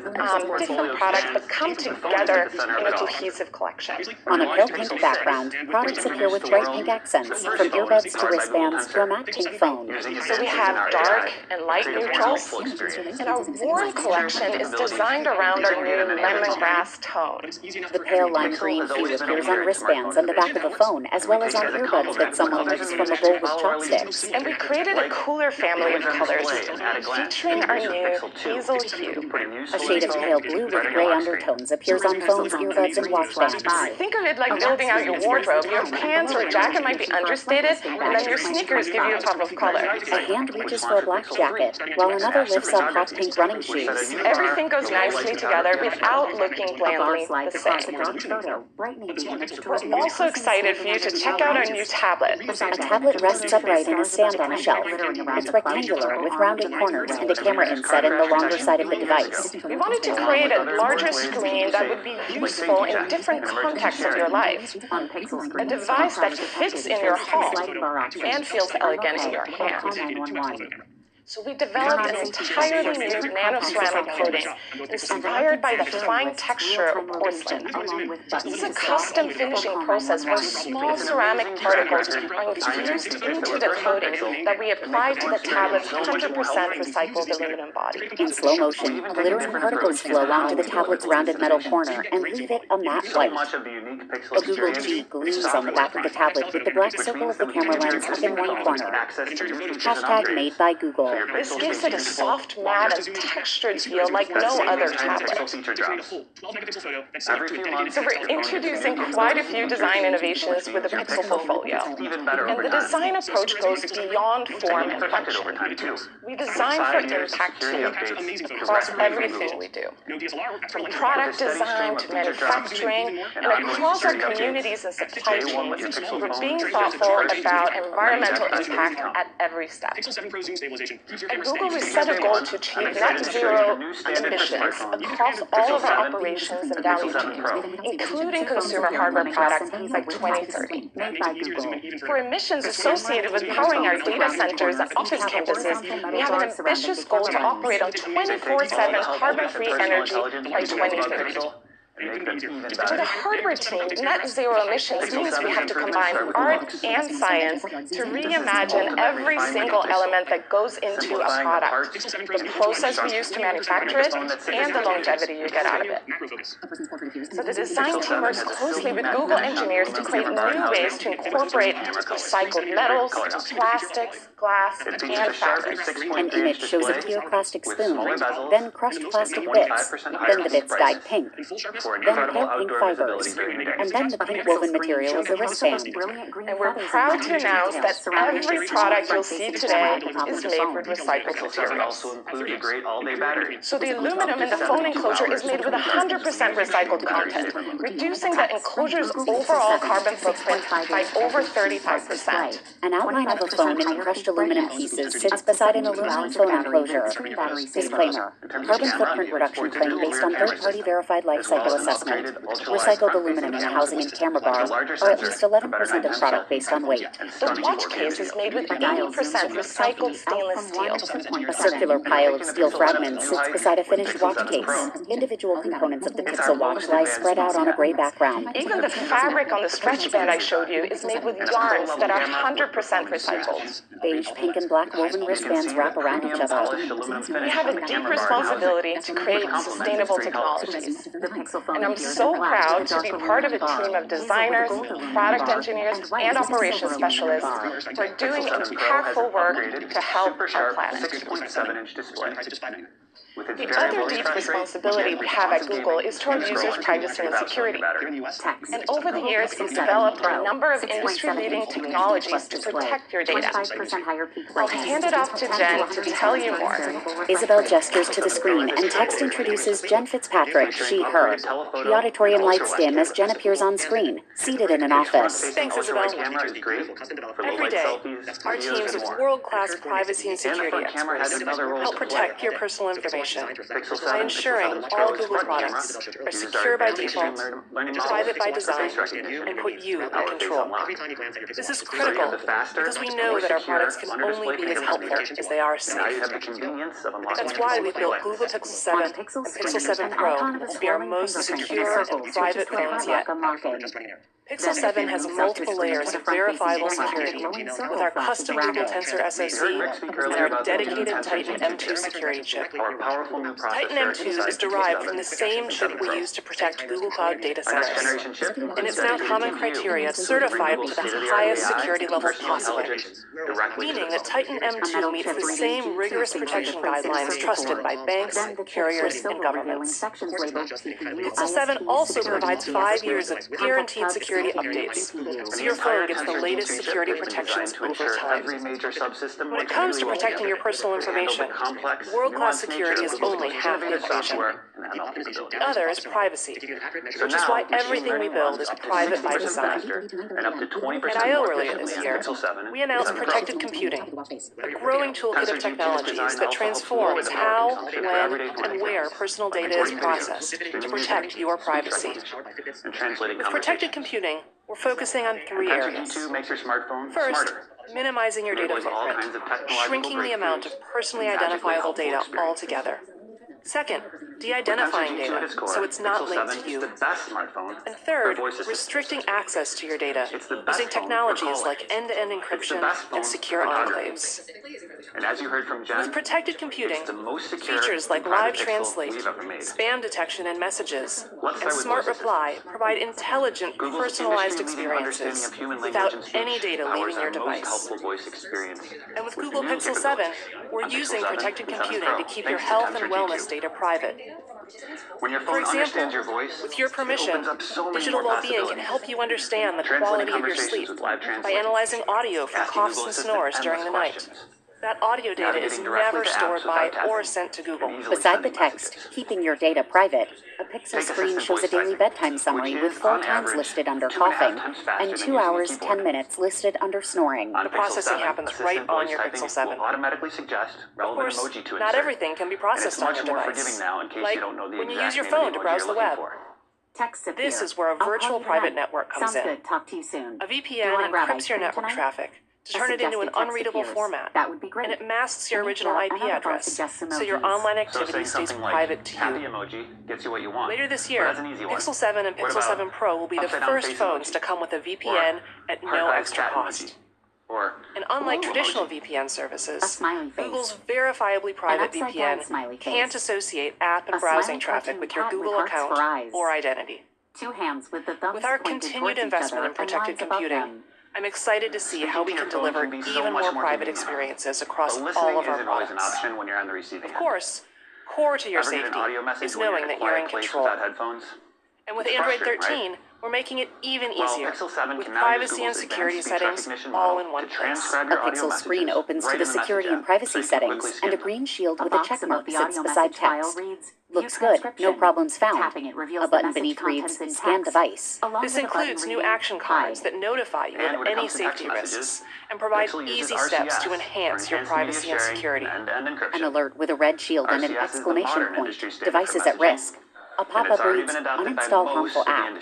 different products but come together in a cohesive collection. On a pale pink background, products appear with bright pink accents, from earbuds to wristbands to a matte pink phone. So we have dark and light neutrals, and our warm collection is designed around our new lemongrass tone. The pale lime green hue appears on wristbands and the back of a phone, as well as on earbuds that someone lifts from a bowl with chopsticks. And we created a cooler family of colors, featuring our new hazel hue. A shade of pale blue with gray undertones appears on phones, earbuds, and watch bands. Think of it like building out your wardrobe. Your pants or jacket might be understated, and then your sneakers give you a pop of color. A hand reaches for a black jacket, while another lifts up hot pink running shoes. Everything goes nicely together without looking blandly the same. We're also excited for you to check out our new tablet. A tablet rests upright in a stand on a shelf. It's rectangular with rounded corners and a camera inset in the longer side of the device. We wanted to create a larger screen that would be useful in different contexts of your life. A device that fits in your home and feels elegant in your hand. So we developed an entirely new nano-ceramic coating inspired by the fine texture of porcelain. This is a custom finishing process where small ceramic particles are infused into the coating that we apply to the tablet's 100% recycled aluminum body. In slow motion, glittering particles flow onto the tablet's rounded metal corner and leave it a matte white. A Google G gleams on the back of the tablet with the black circle of the camera lens up in one corner. Hashtag made by Google. This gives it a soft, matte, and textured feel like no other tablet. So we're introducing quite a few design innovations with the Pixel portfolio. And the design approach goes beyond form and function. We design for impact too, across everything we do. From product design to manufacturing, and across our communities and supply chains, we're being thoughtful about environmental impact at every step. At Google, we set a goal to achieve net zero emissions across all of our operations and value chains, including consumer hardware products by 2030. For emissions associated with powering our data centers and office campuses, we have an ambitious goal to operate on 24/7 carbon-free energy by 2030. For the hardware team, net zero emissions means we have to combine art and science to reimagine every single element that goes into a product, the process we use to manufacture it, and the longevity you get out of it. So the design team works closely with Google engineers to create new ways to incorporate recycled metals, plastics, glass, and fabrics. An image shows a clear plastic spoon, then crushed plastic bits, then the bits dyed pink. then pale pink fibers, and then the pink woven material of the wristband. And we're proud to announce that every product you'll see today is made with recycled materials. So the aluminum in the phone enclosure is made with 100% recycled content, reducing the enclosure's overall carbon footprint by over 35%. An outline of a phone in crushed aluminum pieces sits beside an aluminum phone enclosure. Disclaimer: carbon footprint reduction claim based on third-party verified life cycle assessment. Recycled aluminum in the housing and camera bar are at least 11% of product based on weight. The watch case is made with 80% recycled stainless steel. A circular pile of steel fragments sits beside a finished watch case. Individual components of the Pixel watch lie spread out on a gray background. Even the fabric on the stretch band I showed you is made with yarns that are 100% recycled. Beige, pink, and black woven wristbands wrap around each other. We have a deep responsibility to create sustainable technologies. And I'm so proud to be part of a team of designers, product engineers, and operations specialists who are doing impactful work to help our planet. The other deep responsibility we have at Google is toward users' privacy and security. And over the years, we've developed a number of industry-leading technologies to protect your data. I'll hand it off to Jen to tell you more. Isabel gestures to the screen, and text introduces Jen Fitzpatrick, she, her. The auditorium lights dim as Jen appears on screen, seated in an office. Thanks, Isabel. Every day, our teams of world-class privacy and security experts help protect your personal information by ensuring all Google products are secure by default, private by design, and put you in control. This is critical because we know that our products can only be as helpful as they are safe. That's why we built Google Pixel 7 and Pixel 7 Pro to be our most secure and private phones yet. Pixel 7 has multiple layers of verifiable security with our custom Google Tensor SoC and our dedicated Titan M2 security chip. Titan M2 is derived from the same chip we use to protect Google Cloud data centers, and it's now common criteria certified to the highest security level possible, meaning that Titan M2 meets the same rigorous protection guidelines trusted by banks, carriers, and governments. Pixel 7 also provides 5 years of guaranteed security updates, so your phone gets the latest security protections over time. When it comes to protecting your personal information, world-class security is only half the equation. The other is privacy, which is why everything we build is private by design. At I/O earlier this year, we announced Protected Computing, a growing toolkit of technologies that transforms how, when, and where personal data is processed to protect your privacy. With Protected Computing, we're focusing on 3 areas. First, minimizing your data footprint, shrinking the amount of personally identifiable data altogether. Second, de-identifying data, so it's not linked to you. And third, restricting access to your data using technologies like end-to-end encryption and secure enclaves. With Protected Computing, features like live translate, spam detection and messages, and smart reply provide intelligent, personalized experiences without any data leaving your device. And with Google Pixel 7, we're using Protected Computing to keep your health and wellness data private. For example, with your permission, digital well-being can help you understand the quality of your sleep by analyzing audio from coughs and snores during the night. That audio data is never stored by or sent to Google. Beside the text, keeping your data private, a Pixel screen shows a daily bedtime summary with 4 times listed under coughing and 2 hours, 10 minutes listed under snoring. The processing happens right on your Pixel 7. Of course, not everything can be processed on your device, like when you use your phone to browse the web. This is where a virtual private network comes in. A VPN encrypts your network traffic to turn it into an unreadable format, and it masks your original IP address, so your online activity stays private to you. Later this year, Pixel 7 and Pixel 7 Pro will be the first phones to come with a VPN at no extra cost. And unlike traditional VPN services, Google's verifiably private VPN can't associate app and browsing traffic with your Google account or identity. With our continued investment in Protected Computing, I'm excited to see how we can deliver even more private experiences across all of our products. Of course, core to your safety is knowing that you're in control. And with Android 13, we're making it even easier, with privacy and security settings all in one place. A Pixel screen opens to the security and privacy settings, and a green shield with a checkmark sits beside text. Looks good, no problems found. A button beneath reads, Scan device. This includes new action cards that notify you of any safety risks and provide easy steps to enhance your privacy and security. An alert with a red shield and an exclamation point. Device is at risk. A pop-up reads, Uninstall harmful app.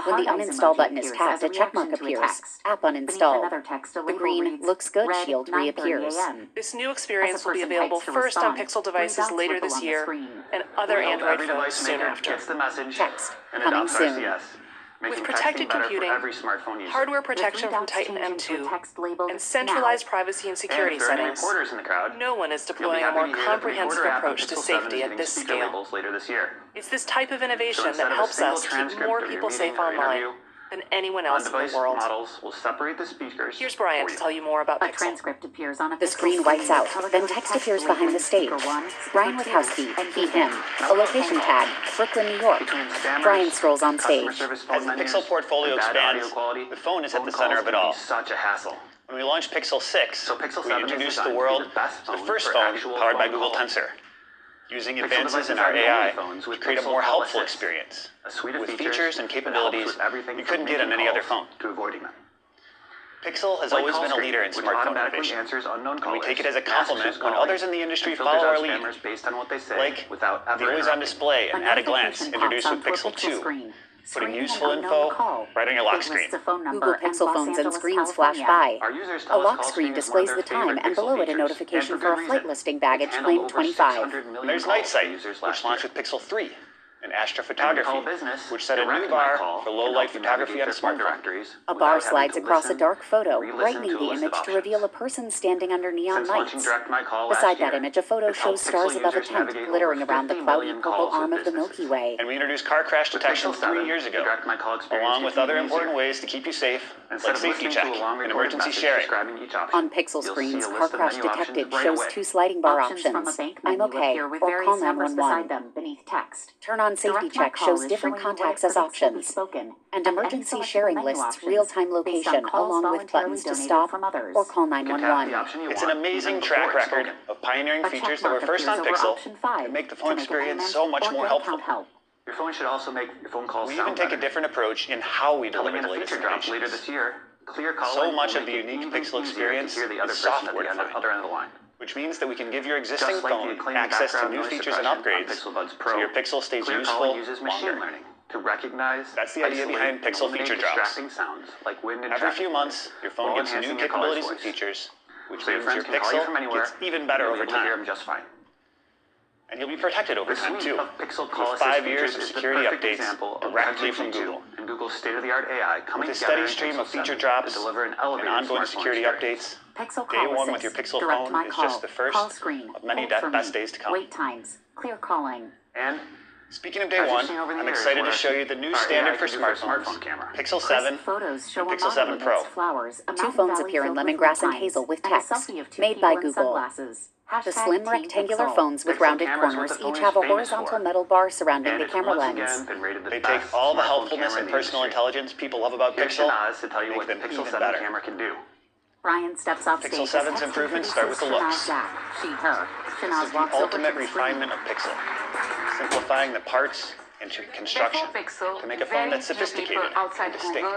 When the uninstall button is tapped, a checkmark appears. App uninstalled. The green looks good shield reappears. This new experience will be available first on Pixel devices later this year and other Android phones soon after. Text, coming soon. With protected computing, hardware protection from Titan M2, and centralized privacy and security settings, no one is deploying a more comprehensive approach to safety at this scale. It's this type of innovation that helps us keep more people safe online than anyone else in the world. Here's Brian to tell you more about Pixel. The screen whites out, then text appears behind the stage. Brian with house key, feed him. A location tag, Brooklyn, New York. Brian strolls on stage. As the Pixel portfolio expands, the phone is at the center of it all. When we launched Pixel 6, we introduced the world to the first phone powered by Google Tensor, using advances in our AI to create a more helpful experience, with features and capabilities you couldn't get on any other phone. Pixel has always been a leader in smartphone innovation, and we take it as a compliment when others in the industry follow our lead, like the always-on display and at-a-glance introduced with Pixel 2, putting useful info right on your lock screen. Google Pixel phones and screens flash by. A lock screen displays the time, and below it a notification for a flight listing baggage claim 25. There's Night Sight, which launched with Pixel 3, and astrophotography, which set a new bar for low-light photography on a smartphone. A bar slides across a dark photo, brightening the image to reveal a person standing under neon lights. Beside that image, a photo shows stars above a tent, glittering around the cloudy purple arm of the Milky Way. And we introduced car crash detection 3 years ago, along with other important ways to keep you safe, like Safety Check and emergency sharing. On Pixel screens, car crash detected shows 2 sliding bar options. I'm okay, or call 911. Turn on Safety Check shows different contacts as options, and emergency sharing lists real-time location along with buttons to stop or call 911. It's an amazing track record of pioneering features that were first on Pixel and make the phone experience so much more helpful. Your phone should also make your phone calls We even take a different approach in how we deliver the latest information. So much of the unique Pixel experience is software defined, which means that we can give your existing phone access to new features and upgrades so your Pixel stays useful longer. That's the idea behind Pixel feature drops. Every few months, your phone gets new capabilities and features, which means your Pixel gets even better over time. And you'll be protected over time, too, with 5 years of security updates directly from Google. With a steady stream of feature drops and ongoing security updates, day one with your Pixel phone is just the first of many best days to come. Wait times, clear calling. And speaking of day one, I'm excited to show you the new standard for smartphones, Pixel 7 and Pixel 7 Pro. 2 phones appear in lemongrass and hazel with text, made by Google. The slim rectangular phones with rounded corners each have a horizontal metal bar surrounding the camera lens. They take all the helpfulness and personal intelligence people love about Pixel and make them even better. Brian steps off Pixel 7's improvements start with the looks. This is the ultimate refinement of Pixel, simplifying the parts and construction to make a phone that's sophisticated and distinct.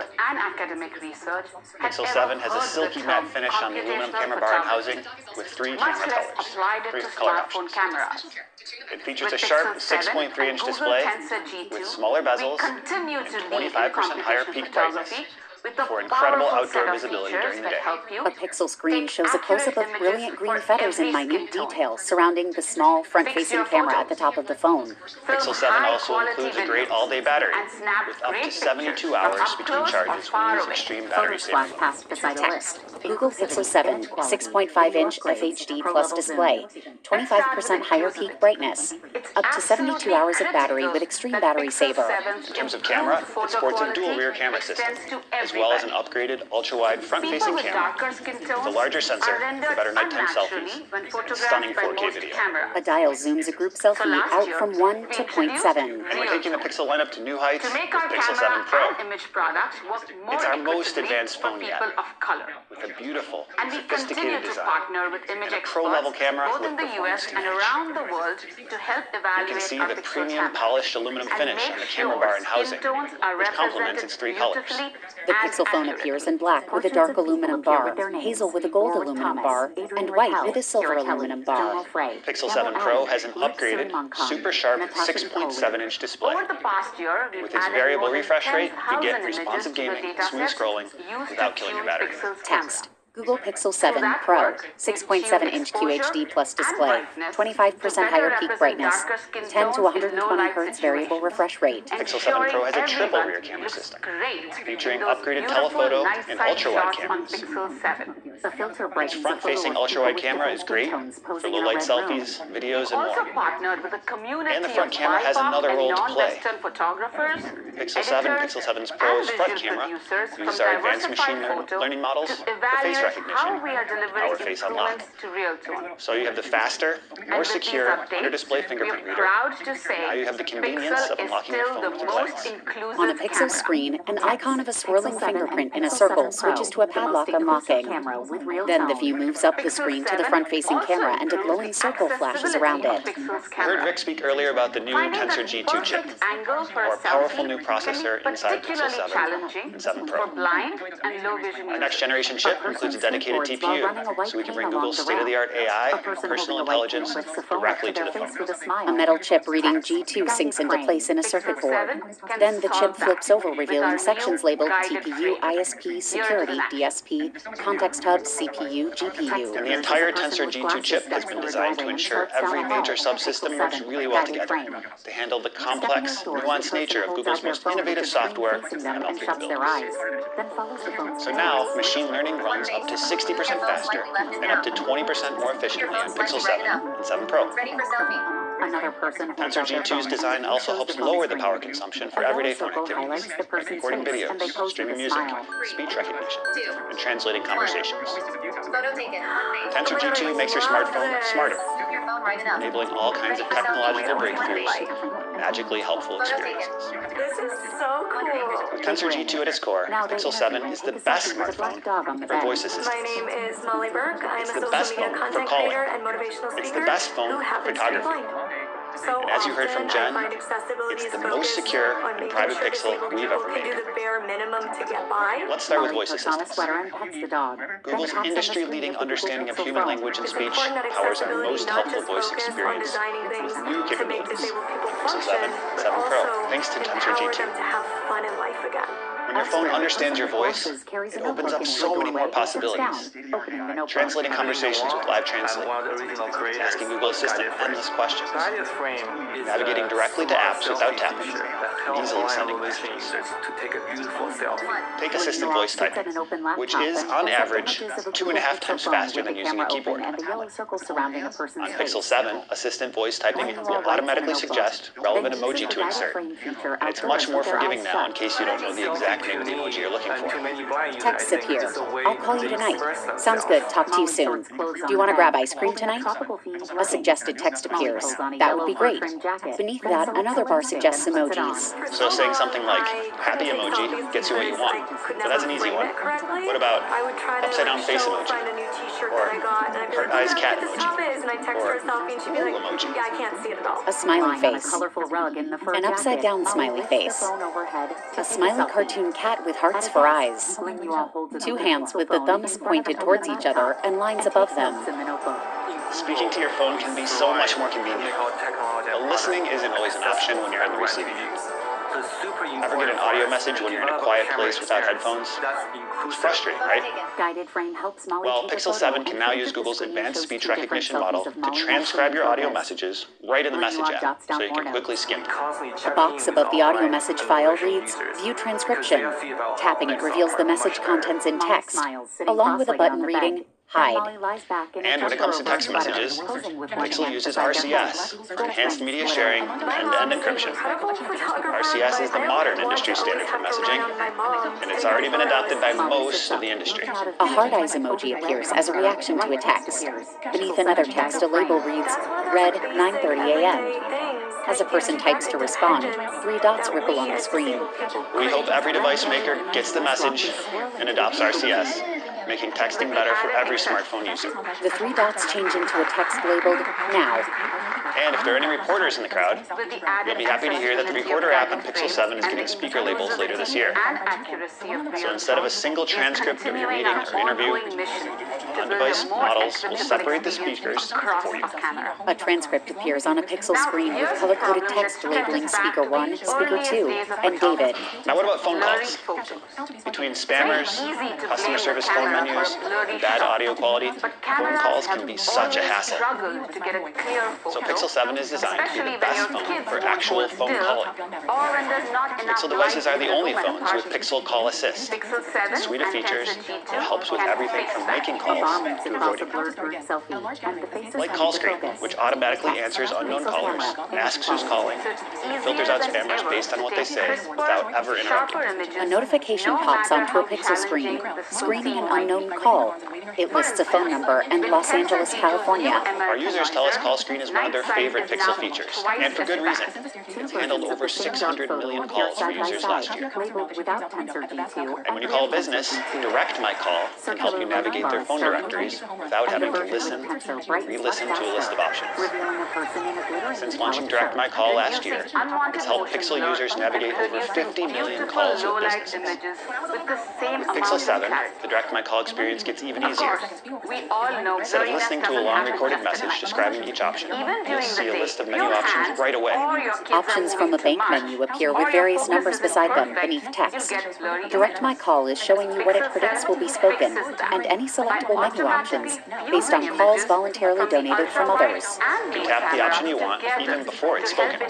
Pixel 7 has a silky matte finish on the aluminum camera bar and housing with 3 camera colors, 3 color options. It features a sharp 6.3-inch display with smaller bezels and 25% higher peak brightness for incredible outdoor visibility during the day. A Pixel screen shows a close-up of brilliant green feathers and minute details surrounding the small front-facing camera at the top of the phone. Pixel 7 also includes a great all-day battery with up to 72 hours between charges when you use extreme battery saving. Text. Google Pixel 7, 6.5-inch FHD plus display, 25% higher peak brightness, up to 72 hours of battery with extreme battery saver. In terms of camera, it sports a dual rear camera system, as well as an upgraded ultra-wide front-facing camera with a larger sensor for better nighttime selfies and stunning 4K video. A dial zooms a group selfie out from 1 to 0.7. And we're taking the Pixel lineup to new heights with Pixel 7 Pro. It's our most advanced phone yet, with a beautiful, sophisticated design and a pro-level camera with performance to match. You can see the premium polished aluminum finish on the camera bar and housing, which complements its 3 colors. The Pixel phone appears in black with a dark aluminum bar, hazel with a gold aluminum bar, and white with a silver aluminum bar. Pixel 7 Pro has an upgraded, super sharp 6.7-inch display. With its variable refresh rate, you get responsive gaming and smooth scrolling without killing your battery. Text. Google Pixel 7 Pro, 6.7-inch QHD plus display, 25% higher peak brightness, 10 to 120 Hz variable refresh rate. Pixel 7 Pro has a triple rear camera system, featuring upgraded telephoto and ultra-wide cameras. Its front-facing ultra-wide camera is great for low-light selfies, videos, and more. And the front camera has another role to play. Pixel 7, Pixel 7 Pro's front camera uses our advanced machine learning models for face recognition, our face unlock. So you have the faster, more secure under-display fingerprint reader. Now you have the convenience of unlocking your phone with a glance. On a Pixel screen, an icon of a swirling fingerprint in a circle switches to a padlock unlocking. Then the view moves up the screen to the front-facing camera and a glowing circle flashes around it. You heard Rick speak earlier about the new Tensor G2 chip, our powerful new processor inside Pixel 7 and 7 Pro. Our next-generation chip includes a dedicated TPU, so we can bring Google's state-of-the-art AI and personal intelligence directly to the phone. A metal chip reading G2 sinks into place in a circuit board. Then the chip flips over, revealing sections labeled TPU, ISP, Security, DSP, Context Hub, CPU, GPU. And the entire Tensor G2 chip has been designed to ensure every major subsystem works really well together to handle the complex, nuanced nature of Google's most innovative software and ML capabilities. So now, machine learning runs up to 60% faster and up to 20% more efficiently on Pixel 7 and 7 Pro. Tensor G2's design also helps lower the power consumption for everyday phone activities, like recording videos, streaming music, speech recognition, and translating conversations. Tensor G2 makes your smartphone smarter, enabling all kinds of technological breakthroughs, magically helpful experiences. This is so cool. With Tensor G2 at its core, Pixel 7 is the best smartphone for voice assistance. My name is Molly Burke. I'm a It's the social best media phone for content calling. creator and motivational speaker. It's the best phone who for happens to be photography. blind. So And as you heard from Jen, it's the most secure and private Pixel we've ever made. Do the bare minimum to get by. Let's start with voice assistance. Google's industry-leading understanding of human language and speech powers our most helpful voice experience with new capabilities. Pixel 7 and 7 Pro, thanks to Tensor G2. To have fun in life again. When your phone understands your voice, it opens up so many more possibilities. Translating conversations with Live Translate, asking Google Assistant endless questions, navigating directly to apps without tapping, and easily sending messages. Take Assistant Voice Typing, which is, on average, 2.5 times faster than using a keyboard. On Pixel 7, Assistant Voice Typing will automatically suggest relevant emoji to insert. And it's much more forgiving now in case you don't know the exact name of the emoji you're looking for. Text appear. I'll call you tonight. Sounds good. Talk to you soon. Do you want to grab ice cream tonight? A suggested text appears. That would be great. Beneath that, another bar suggests emojis. So saying something like happy emoji gets you what you want. But that's an easy one. What about upside down face emoji? Or heart eyes cat emoji? Or ooh emoji? A smiley face. An upside down smiley face. A smiling cartoon cat with hearts for eyes. Two hands with the thumbs pointed towards each other and lines above them. Speaking to your phone can be so much more convenient. But listening isn't always an option when you're on the receiving end. Ever get an audio message when you're in a quiet place without headphones? It's frustrating, right? Well, Pixel 7 can now use Google's advanced speech recognition model to transcribe your audio messages right in the Message app, so you can quickly skim them. A box above the audio message file reads, View Transcription. Tapping it reveals the message contents in text, along with a button reading, hide. And when it comes to text messages, Pixel uses RCS for enhanced media sharing and end-to-end encryption. RCS is the modern industry standard for messaging, and it's already been adopted by most of the industry. A heart eyes emoji appears as a reaction to a text. Beneath another text, a label reads, "Read 9:30 a.m." As a person types to respond, 3 dots ripple on the screen. We hope every device maker gets the message and adopts RCS, making texting better for every smartphone user. The 3 dots change into a text labeled "Now." And if there are any reporters in the crowd, you'll be happy to hear that the Recorder app on Pixel 7 is getting speaker labels later this year. So instead of a single transcript of your meeting or interview, on-device models will separate the speakers for you. A transcript appears on a Pixel screen with color-coded text labeling Speaker 1, Speaker 2, and David. Now what about phone calls? Between spammers, customer service phone menus, and bad audio quality, phone calls can be such a hassle. So Pixel 7 is designed to be the best phone for actual phone calling. Pixel devices are the only phones with Pixel Call Assist, a suite of features that helps with everything from making calls to avoiding them. Like Call Screen, which automatically answers unknown callers, asks who's calling, and filters out spammers based on what they say without ever interrupting. A notification pops onto a Pixel screen, screening an unknown call. It lists a phone number and Los Angeles, California. Our users tell us Call Screen is one of their favorite Pixel features, and for good reason. It's handled over 600 million calls for users last year. And when you call a business, Direct My Call can help you navigate their phone directories without having to listen or re-listen to a list of options. Since launching Direct My Call last year, it's helped Pixel users navigate over 50 million calls with businesses. With Pixel 7, the Direct My Call experience gets even easier. Instead of listening to a long recorded message describing each option, you'll see a list of menu options right away. Options from a bank menu appear with various numbers beside them beneath text. Direct My Call is showing you what it predicts will be spoken, and any selectable menu options based on calls voluntarily donated from others. You tap the option you want even before it's spoken.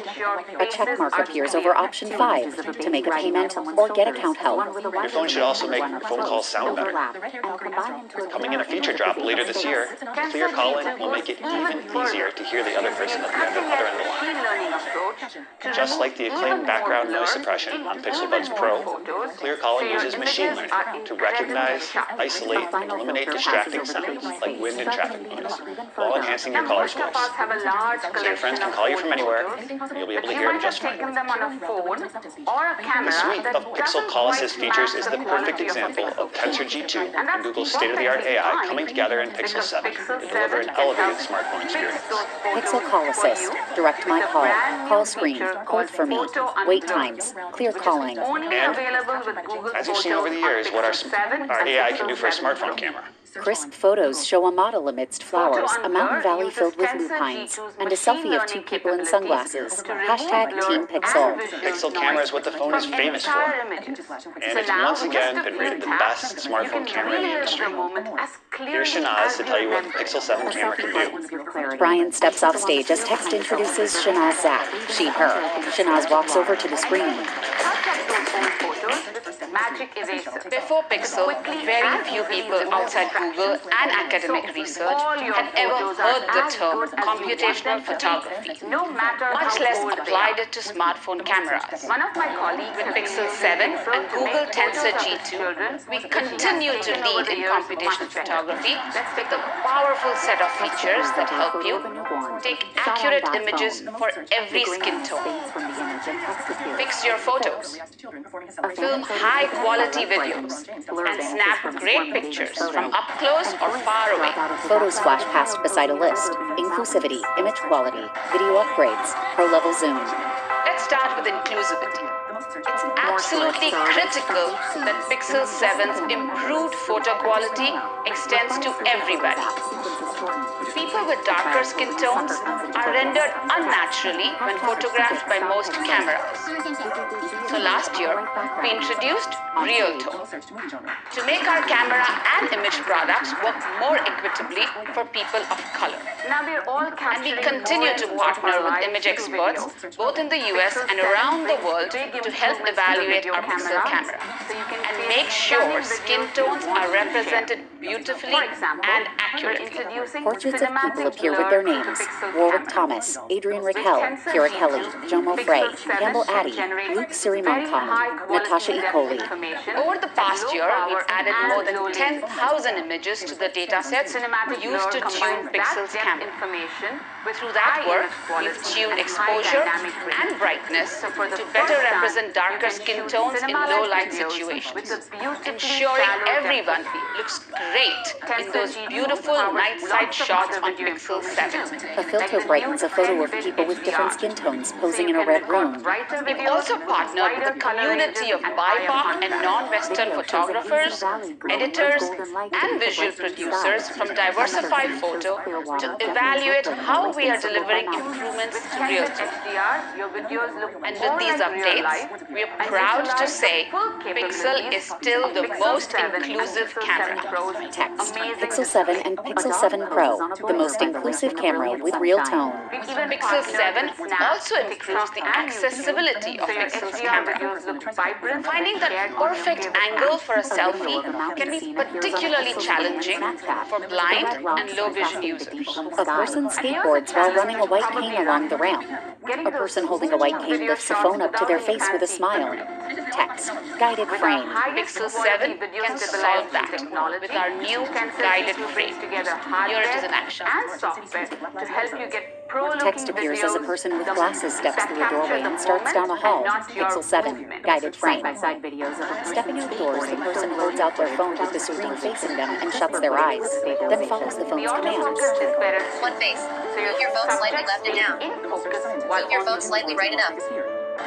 A check mark appears over option 5 to make a payment or get account help. Your phone should also make phone calls sound better. Coming in a feature drop later this year, clear calling will make it even easier to hear the other person at the other end of the line. Just like the acclaimed background noise suppression on Pixel Buds Pro, clear calling uses machine learning to recognize, isolate, and eliminate distracting sounds like wind and traffic noise, while enhancing your caller's voice. So your friends can call you from anywhere, and you'll be able to hear them just fine. The suite of Pixel Call Assist features is the perfect example of Tensor G2 and Google's state-of-the-art AI coming together in Pixel 7 to deliver an elevated smartphone experience. Pixel Call Assist, Direct My Call, Call Screen, Hold for Me, Wait Times, Clear Calling. And, as you've seen over the years, what our AI can do for a smartphone camera. Crisp photos show a model amidst flowers, a mountain valley filled with lupines, and a selfie of 2 people in sunglasses. Hashtag Team Pixel. Pixel camera is what the phone is famous for, and it's once again been rated the best smartphone camera in the industry. Here's Shanaz to tell you what the Pixel 7 camera can do. Brian steps off stage as text introduces Shanaz Zach, she, her. Shanaz walks over to the screen. Before Pixel, very few people outside Google and academic research had ever heard the term computational photography, much less applied it to smartphone cameras. With Pixel 7 and Google Tensor G2, we continue to lead in computational photography with a powerful set of features that help you take accurate images for every skin tone, fix your photos, film high-quality videos, and snap great pictures from up close or far away. Photos flash past beside a list. Inclusivity, image quality, video upgrades, pro-level zoom. Let's start with inclusivity. It's absolutely critical that Pixel 7's improved photo quality extends to everybody. People with darker skin tones are rendered unnaturally when photographed by most cameras. So last year, we introduced Real Tone to make our camera and image products work more equitably for people of color. And we continue to partner with image experts, both in the US and around the world, to help evaluate our Pixel camera and make sure skin tones are represented beautifully and accurately. Portraits of people appear with their names: Warwick Thomas, Adrian Raquel, Kira Kelly, Jomo Frey, Campbell Addy, Luke Sirimankong, Natasha E. Coley. Over the past year, we've added more than 10,000 images to the datasets used to tune Pixel's camera. Through that work, we've tuned exposure and brightness to better represent darker skin tones in low light situations, ensuring everyone looks great in those beautiful night side shots on Pixel 7. A filter brightens a photo of people with different skin tones posing in a red room. We've also partnered with a community of BIPOC and non-Western photographers, editors, and visual producers from Diversify Photo to evaluate how we are delivering improvements to Real Tone. And with these updates, we are proud to say Pixel is still the most inclusive camera. Text: Pixel 7 and Pixel 7 Pro, the most inclusive camera with Real Tone. Pixel 7 also improves the accessibility of Pixel's camera. Finding that perfect angle for a selfie can be particularly challenging for blind and low vision users. A person skateboards while running a white cane along the ramp. A person holding a white cane lifts a phone up to their face with a smile. Text: Guided frame. Pixel 7 can solve that with our new guided frame. Here it is in action. Text appears as a person with glasses steps through a doorway and starts down a hall. Pixel 7, guided frame. Stepping outdoors, the person holds out their phone with the screen facing them and shuts their eyes, then follows the phone's commands. One face. Move your phone slightly left and down. Move your phone slightly right and up.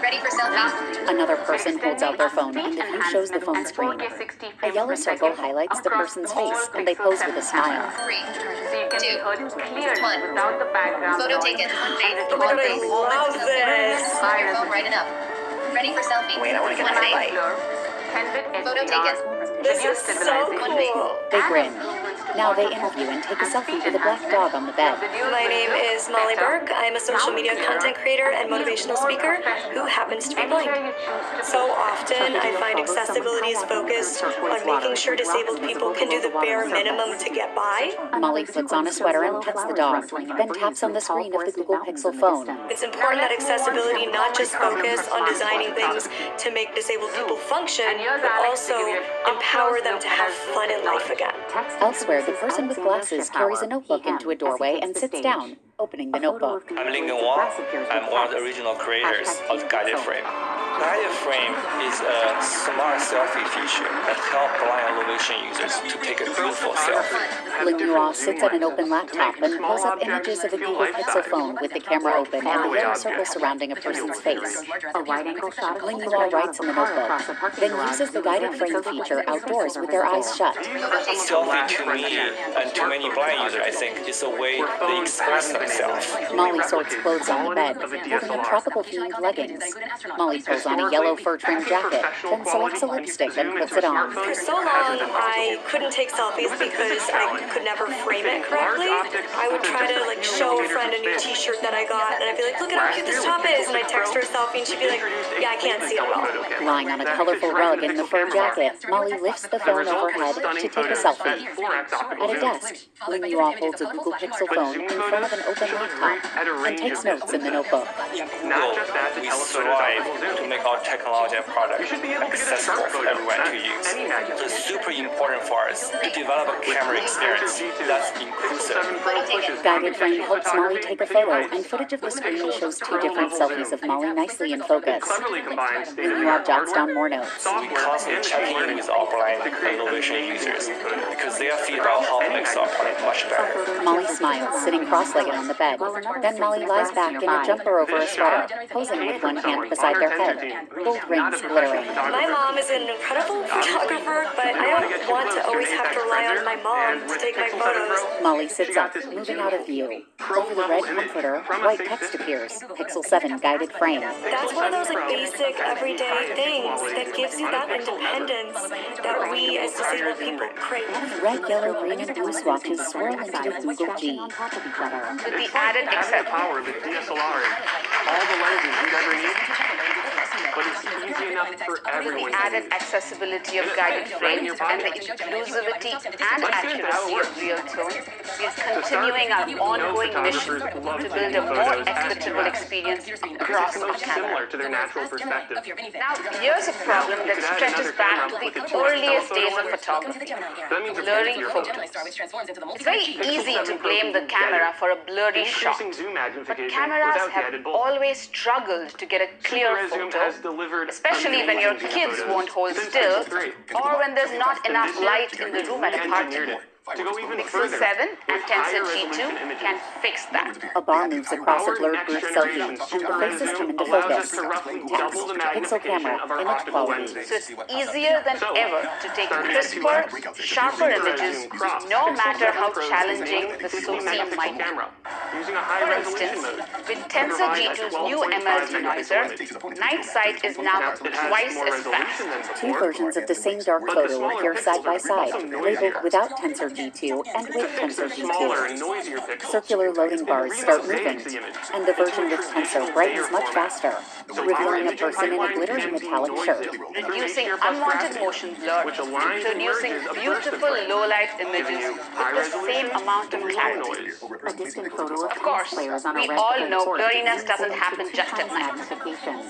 Ready for selfie? Another person holds out their phone and the view shows the phone screen. A yellow circle highlights the person's face and they pose with a smile. 3, 2, 1. Photo taken. Oh my god, I love this! Move your phone right and up. Ready for selfie? Wait, I want to get my light. Photo taken. This is so cool! They grin. Now they interview and take a selfie with a black dog on the bed. My name is Molly Burke. I'm a social media content creator and motivational speaker who happens to be blind. So often I find accessibility is focused on making sure disabled people can do the bare minimum to get by. Molly puts on a sweater and pets the dog, then taps on the screen of the Google Pixel phone. It's important that accessibility not just focus on designing things to make disabled people function, but also empower them to have fun in life again. Elsewhere, the person with glasses carries a notebook into a doorway and sits down, opening the notebook. I'm Lincoln Wang. I'm one of the original creators of Guided Frame. Guided Frame is a smart selfie feature that helps blind and low vision users to take a beautiful selfie. Ling Yua sits at an open laptop and pulls up images of a Google Pixel phone with the camera open and the yellow circle surrounding a person's face. Ling Yua writes in the notebook, then uses the Guided Frame feature outdoors with their eyes shut. Selfie to me and to many blind users, I think, is a way they express themselves. Molly sorts clothes on the bed, holding in tropical-themed leggings. Molly pulls on a yellow fur-trimmed jacket, then selects a lipstick and puts it on. For so long, I couldn't take selfies because I could never frame it correctly. I would try to show a friend a new t-shirt that I got, and I'd be like, look at how cute this top is, and I'd text her a selfie, and she'd be like, yeah, I can't see it at all. Lying on a colorful rug in the fur jacket, Molly lifts the phone overhead to take a selfie. At a desk, Ling Yua holds a Google Pixel phone in front of an open laptop and takes notes in the notebook. In Google, we strive to make our technology and products accessible for everyone to use. So it's super important for us to develop a camera experience that's inclusive. Guided Frame helps Molly take a photo, and footage of the screen shows two different selfies of Molly nicely in focus. Ling Yua jots down more notes. We constantly check in with our blind and low vision users because their feedback helps make our product much better. Molly smiles, sitting cross-legged on the bed. Then Molly lies back in a jumper over a sweater, posing with one hand beside their head, gold rings glittering. My mom is an incredible photographer, but I don't want to always have to rely on my mom to take my photos. Molly sits up, moves moving out of view. Over the red comforter, white text appears. Pixel 7 guided frame. That's one of those basic, everyday things that gives you that independence that we as disabled people crave. Red, yellow, green, and blue swatches swirl into the Google G. With the added power of the DSLR and all the lenses you'd ever need, but it's easy enough for everyone. With the added accessibility of guided frames and the inclusivity and accuracy of real tone, we are continuing our ongoing mission to build a more equitable experience across our camera. To their natural perspective. Now, here's a problem that stretches back to the earliest days of photography: blurry photos. It's very easy to blame the camera for a blurry shot, but cameras have always struggled to get a clear photo, especially when your kids won't hold still or when there's not enough light in the room at a party. Pixel 7 and Tensor G2 can fix that. A bar moves across a blurred group selfie, and the faces come into focus. Text, pixel camera, image quality. So it's easier than ever to take crisper, sharper images, no matter how challenging the SoC might be. For instance, with Tensor G2's new ML denoiser, night sight is now twice as fast. Two versions of the same dark photo appear side by side, labeled without Tensor G2 and with Tensor G2. Circular loading bars start moving, and the version with Tensor brightens much faster, revealing a person in a glittery metallic shirt. Reducing unwanted motion blur, producing beautiful low-light images with the same amount of clarity. Of course, we all know blurriness doesn't happen just at night.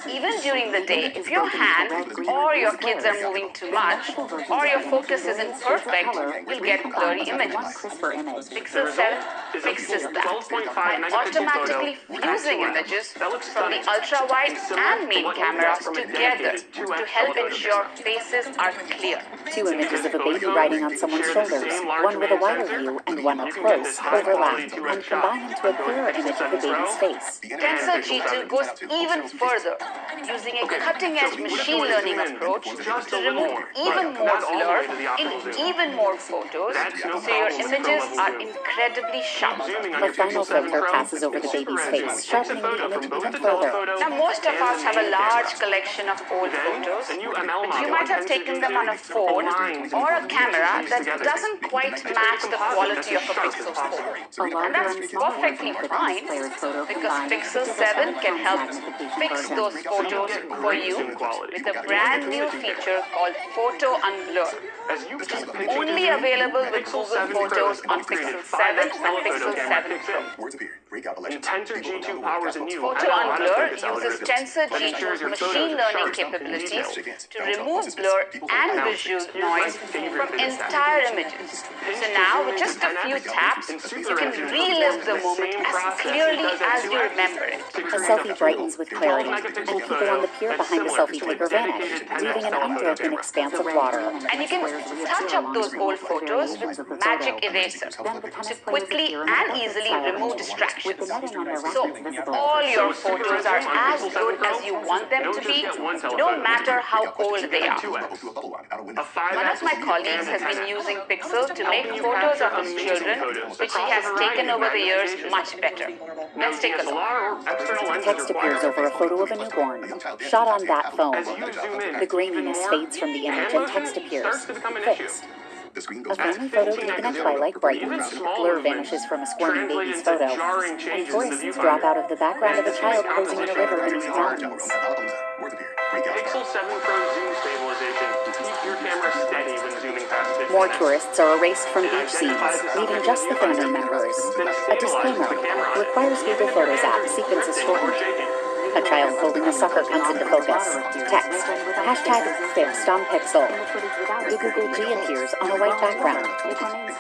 Even during the day, if your hand or your kids are moving too much, or your focus isn't perfect, you'll get blurry images. Pixel 7 fixes that by automatically fusing images from the ultra-wide and main cameras together to help ensure faces are clear. Two images of a baby riding on someone's shoulders, one with a wider view and one up close, overlap and combine into a clearer image of the baby's face. Tensor G2 goes even further, using a cutting-edge machine learning approach to remove even more blur in even more photos, so your images are incredibly sharp. The final filter passes over the baby's face, sharpening the image even further. Now, most of us have a large collection of old photos, but you might have taken them on a phone or a camera that doesn't quite match the quality of a Pixel 4. And that's perfectly fine, because Pixel 7 can help fix those photos for you with a brand new feature called Photo Unblur, which is only available with Google Photos on Pixel 7 and Pixel 7 Pro. Tensor G2 powers a new Photo Unblur uses Tensor G2's machine learning capabilities to remove blur and visual noise from entire images. So now, with just a few taps, you can relive the moment as clearly as you remember it. A selfie brightens with clarity, and people on the pier behind the selfie taker vanish, leaving an unbroken expanse of water. And you can touch up those old photos with Magic Eraser to quickly and easily remove distractions. So all your photos are as good as you want them to be, no matter how old they are. One of my colleagues has been using Pixel to make photos of his children, which he has taken over the years much better. Let's take a look. Text appears over a photo of a newborn, shot on that phone. The graininess fades from the image and text appears, fixed. A family photo taken at twilight brightens, blur vanishes from a squirming baby's photo, and tourists drop out of the background of a child posing in a river beneath mountains. Pixel 7 Pro zoom stabilization. Keep your camera steady when zooming past it. More tourists are erased from beach scenes, leaving just the family members. A disclaimer: requires Google Photos app, sequences shortened. A child holding a sucker comes into focus. Text, hashtag fixed on Pixel. The Google G appears on a white background.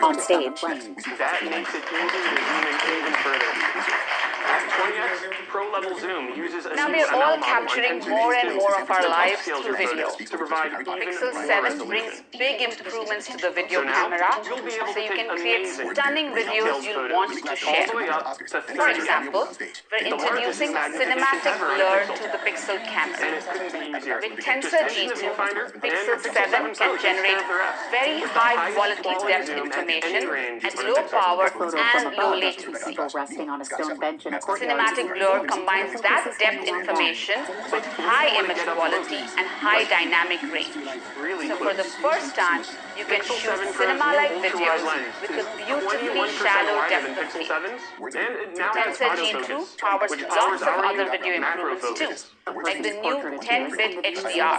On stage. That makes it easy to zoom in even further. 20x Pro level zoom uses a Now new we're all ML model capturing and more and more of our lives upscales through your video. photos to provide even Pixel more 7 resolution. brings big improvements to the video So now, camera, you'll be able so to you take can create amazing stunning videos detailed you'll photos want to all share. the way up to For 30 example, we're the largest introducing magnification cinematic ever on a blur Pixel. to the Pixel And camera. it couldn't be easier. With Just Tensor mention the G2, viewfinder Pixel and 7 Pro can generate takes care of the rest. very With the high highest quality quality depth zoom at any information range at on a low Pixel. power Photo and from low above, latency. people resting on a stone bench in a courtyard. Cinematic blur combines that depth information with high image quality and high dynamic range. So for the first time, you can shoot cinema-like videos with a beautifully shallow depth of field. Tensor G2 powers lots of other video improvements too, like the new 10-bit HDR,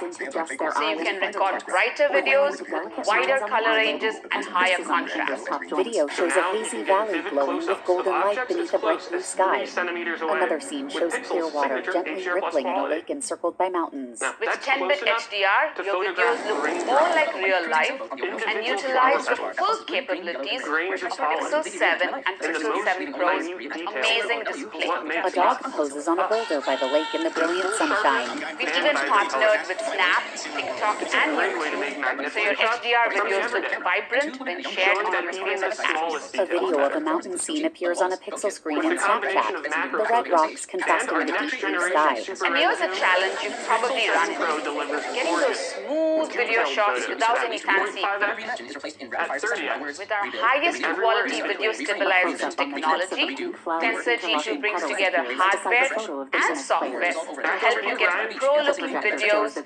so you can record brighter videos, wider color ranges, and higher contrast. Video shows a hazy valley glowing with golden light beneath a bright blue sky. Another scene shows clear water gently rippling in a lake encircled by mountains. With 10-bit HDR, your videos look more like real life and utilize the full capabilities of Pixel 7 and Pixel 7 Pro's amazing display. A dog poses on a boulder by the lake in the brilliant sunshine. We've even partnered with Snap, TikTok, and YouTube, so your HDR videos look vibrant when shared on the screens of apps. A video of a mountain scene appears on a pixel screen in Snapchat. The red rocks contrasting with the deep blue sky. And here's a challenge you've probably run into. Getting those smooth video shots without any fancy equipment. With our highest quality video stabilization technology, Tensor G2 brings together hardware and software to help you get pro-looking videos that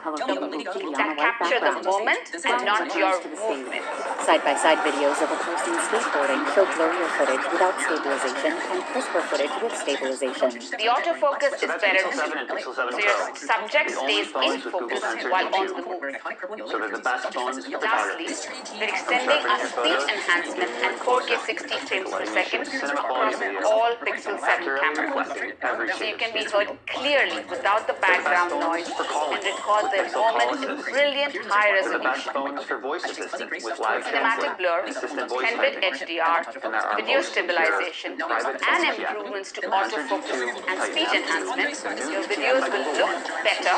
capture the moment and not your movement. Side-by-side videos of a person skateboarding show blurrier footage without stabilization and crisper footage with stabilization. The autofocus is better too, so your subject stays in focus while on the move. Lastly, we're extending our speed enhancement and 4K 60 frames per second across all Pixel 7 cameras, so you can be heard clearly without the background noise and record the moment in brilliant high resolution. Cinematic blur, 10-bit HDR, video stabilization, and improvements to autofocus and speed enhancement, your videos will look better,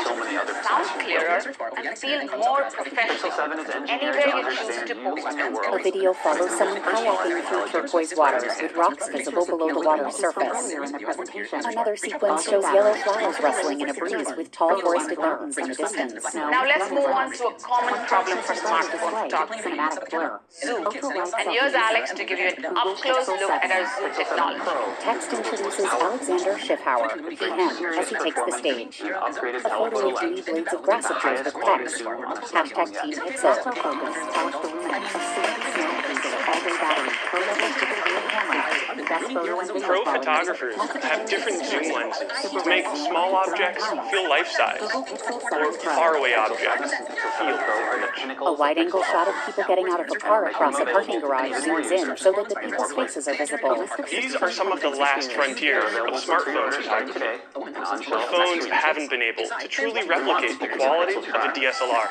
sound clearer, and feel more professional anywhere you choose to post them. A video follows someone kayaking through turquoise waters with rocks visible below the water's surface. Another sequence shows yellow flowers rustling in a breeze with tall forested mountains in the distance. Now let's move on to a common problem for smartphone photography, zoom. And here's Alex to give you an up-close look at our zoom technology. Text introduces Alexander Schiffhauer, PM, as he takes the stage. A photo of duty blades of grass appears with text. Hashtag Team Pixel. Pro photographers have different zoom lenses to make small objects feel life-size, or faraway objects feel rich. A wide-angle shot of people getting out of a car across a parking garage zooms in so that the people's faces are visible. These are some of the last frontiers of smartphone photography. Phones haven't been able to truly replicate the quality of a DSLR.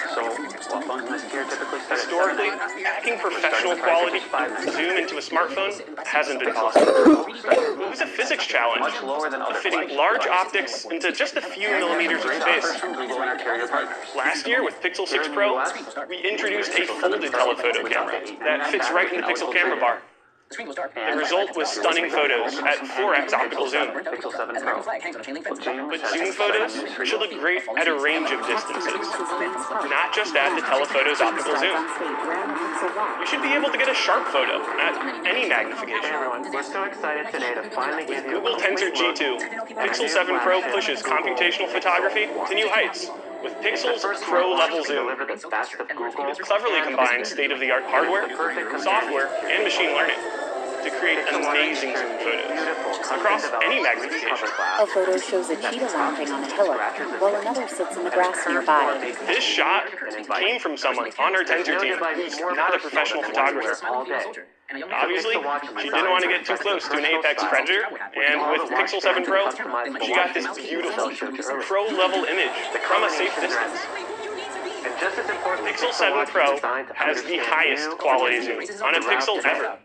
Historically, packing professional quality zoom into a smartphone hasn't been possible. It was a physics challenge of fitting large optics into just a few millimeters of space. Last year with Pixel 6 Pro, we introduced a folded telephoto camera that fits right in the Pixel camera bar. The result was stunning photos at 4x optical zoom. But zoom photos should look great at a range of distances, not just at the telephoto's optical zoom. You should be able to get a sharp photo at any magnification. Hey everyone, we're so excited today to finally give you Google Tensor G2, Pixel 7 Pro pushes computational photography to new heights. With Pixel's Pro-level zoom, it cleverly combines state-of-the-art hardware, software, and machine learning to create amazing zoom photos across any magnification. A photo shows a cheetah lounging on a hillock, while another sits in the grass nearby. This shot came from someone on our Tensor team who's not a professional photographer. Obviously, she didn't want to get too close to an apex predator, and with Pixel 7 Pro, she got this beautiful pro-level image from a safe distance. Pixel 7 Pro has the highest quality zoom on a Pixel ever.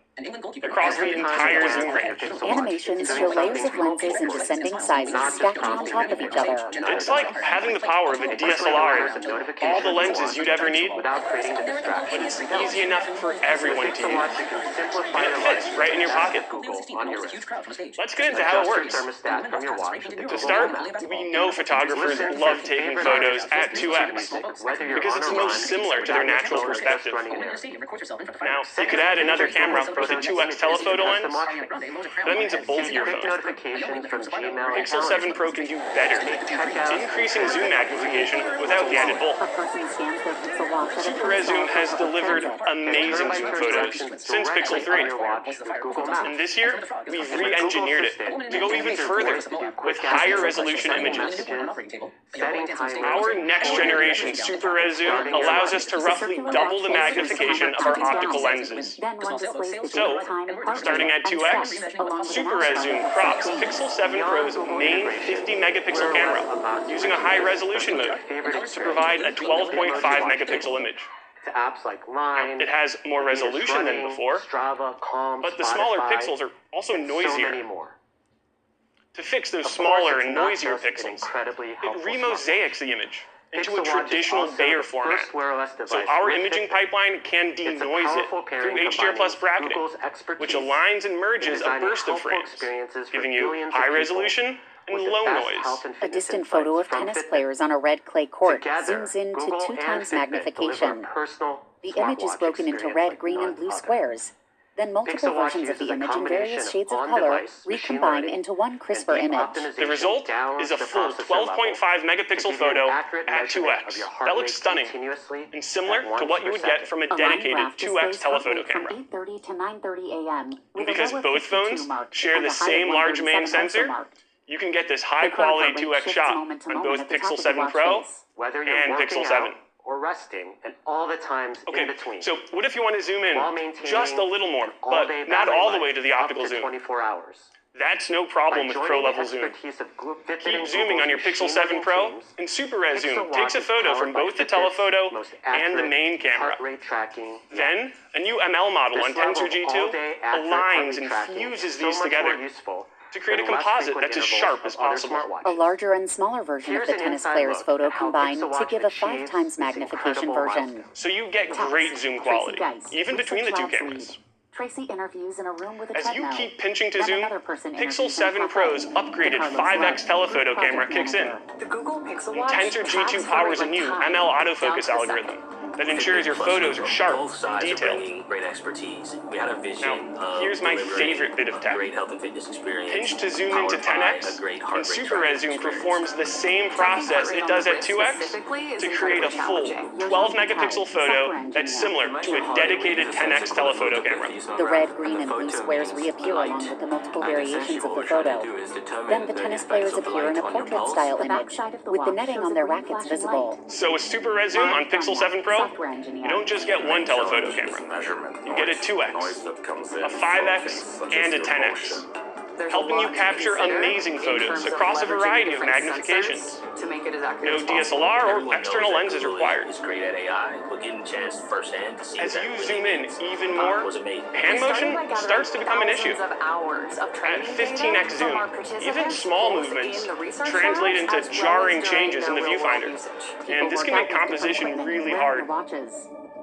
across the entire zoom range. Animations show layers of lenses in descending sizes stacked on top of each other. It's like having the power of a DSLR and all the lenses you'd ever need, but it's easy enough for everyone to use. And it fits right in your pocket. Let's get into how it works. To start, we know photographers love taking photos at 2x because it's most similar to their natural perspective. Now, you could add another camera with a 2x telephoto lens. That means a bulkier phone. Pixel 7 Pro can do better, increasing zoom magnification without the added bulk. Super Res Zoom has delivered amazing zoom photos since Pixel 3. And this year, we've re-engineered it to go even further with higher resolution images. Our next generation Super Res Zoom allows us to roughly double the magnification of our optical lenses. So, starting at 2x, Super Res Zoom crops Pixel 7 Pro's main 50 megapixel camera using a high resolution mode to provide a 12.5 megapixel image. It has more resolution than before, but the smaller pixels are also noisier. To fix those smaller and noisier pixels, it remosaics the image into a traditional Bayer format, so our imaging pipeline can denoise it through HDR Plus bracketing, which aligns and merges a burst of frames, giving you high resolution and low noise. A distant photo of tennis players on a red clay court zooms in to 2 times magnification. The image is broken into red, green, and blue squares. Then multiple versions of the image in various shades of color recombine into one crisper image. The result is a full 12.5 megapixel photo at 2x. That looks stunning and similar to what you would get from a dedicated 2x telephoto camera. And because both phones share the same large main sensor, you can get this high-quality 2x shot on both Pixel 7 Pro and Pixel 7. Or resting, and all the times in between. So what if you want to zoom in just a little more, but not all the way to the optical zoom? 24 hours. That's no problem with Pro-level zoom. Keep zooming on your Pixel 7 Pro, and Super Res Zoom takes a photo from both the telephoto and the main camera. Then, a new ML model on Tensor G2 aligns and fuses these together to create a composite that's as sharp as possible. A larger and smaller version of the tennis player's photo combine to give a 5 times magnification version. So you get great zoom quality, even between the two cameras. Tracy interviews in a room with a As you keep pinching to zoom, Pixel 7 Pro's upgraded 5x telephoto camera kicks in. Tensor G2 powers a new ML autofocus algorithm that ensures your photos are sharp and detailed. Great expertise. We had a vision. Now, here's my favorite bit of tech. Great health and fitness experience. Pinch to zoom into 10x, and Super Res Zoom performs the same process it does at 2x to create a full 12 megapixel photo that's similar to a dedicated 10x telephoto camera. The red, green, and blue squares reappear along with the multiple variations of the photo. Then the tennis players appear in a portrait-style image, with the netting on their rackets visible. So with Super Res Zoom on Pixel 7 Pro, you don't just get one telephoto camera. You get a 2x, a 5x, and a 10x, helping you capture amazing photos across a variety of magnifications. No DSLR or external lenses required. As you zoom in even more, hand motion starts to become an issue. At 15x zoom, even small movements translate into jarring changes in the viewfinder, and this can make composition really hard.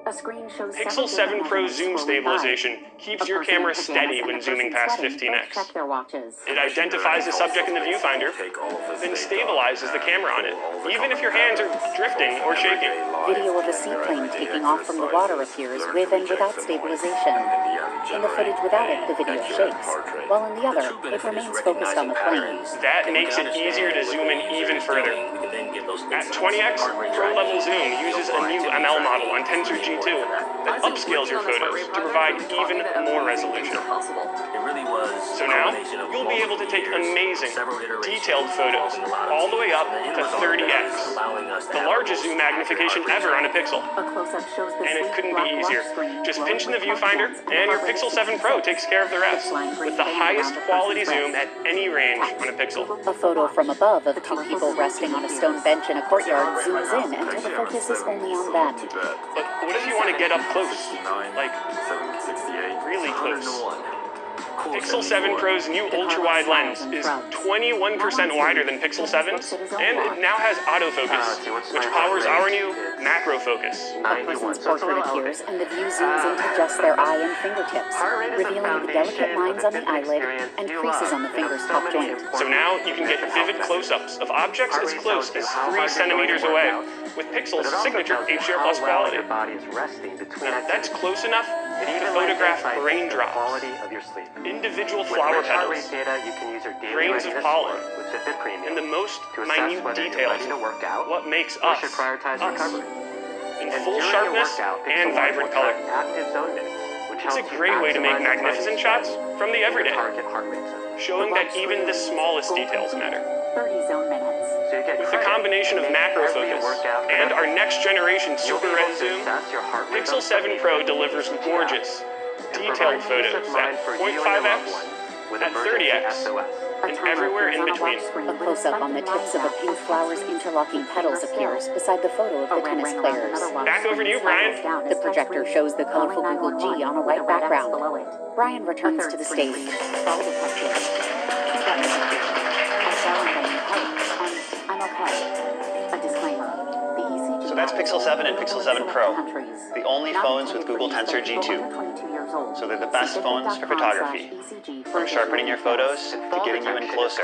Pixel 7 Pro zoom stabilization keeps your camera steady when zooming past 15x. It identifies the subject in the viewfinder, then stabilizes the camera on it, even if your hands are drifting or shaking. Video of a seaplane taking off from the water appears with and without stabilization. In the footage without it, the video shakes, while in the other, it remains focused on the plane. That makes it easier to zoom in even further. At 20x, Pro-level zoom uses a new ML model on Tensor G2 that upscales your photos to provide even more resolution. So now, you'll be able to take amazing, detailed photos all the way up to 30x, the largest zoom magnification ever on a Pixel. And it couldn't be easier. Just pinch in the viewfinder, and your Pixel 7 Pro takes care of the rest, with the highest quality zoom at any range on a Pixel. A photo from above of 2 people resting on a stone bench in a courtyard zooms in until the focus is only on them. But what if you want to get up close, like really close. Pixel 7 Pro's new ultra-wide lens is 21% wider than Pixel 7's, and it now has autofocus, which powers our new macro focus. A person's portrait appears and the view zooms into just their eye and fingertips, revealing the delicate lines on the eyelid and creases on the finger's top joint. So now you can get vivid close-ups of objects as close as 3 centimeters away, with Pixel's signature HDR Plus quality. That's close enough for you to photograph raindrops, individual flower petals, grains of pollen, and the most minute details of what makes us, in full sharpness and vibrant color. It's a great way to make magnificent shots from the everyday, showing that even the smallest details matter. 30 zone minutes. With the combination of macro focus and our next generation super red zoom, Pixel 7 Pro delivers gorgeous, detailed photos at 0.5x, at 30x, and everywhere in between. A close-up on the tips of a pink flower's interlocking petals appears beside the photo of the tennis players. Back over to you, Brian. The projector shows the colorful Google G on a white background. Brian returns to the stage. So that's Pixel 7 and Pixel 7 Pro, the only phones with Google Tensor G2. So they're the best phones for photography, from sharpening your photos to getting you in closer,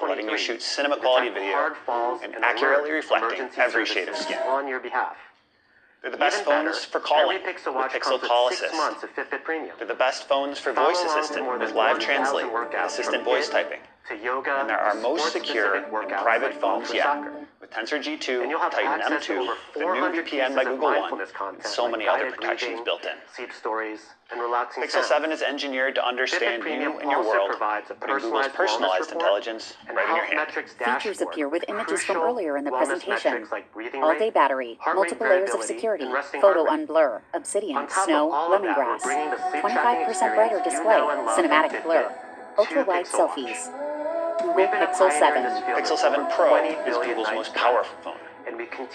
letting you shoot cinema quality video, and accurately reflecting every shade of skin. They're the best phones for calling with Pixel Call Assist. They're the best phones for voice assistant with Live Translate and assistant voice typing. And they're our most secure and private phones yet, with Tensor G2, Titan M2, the new VPN by Google One, and so many other protections built in. Pixel 7 is engineered to understand you and your world, putting Google's personalized intelligence right in your hand. Features appear with images from earlier in the presentation. All-day battery, multiple layers of security, photo unblur, obsidian, snow, lemongrass, 25% brighter display, cinematic blur, ultra-wide selfies. Google Pixel 7. Pixel 7 Pro is Google's most powerful phone.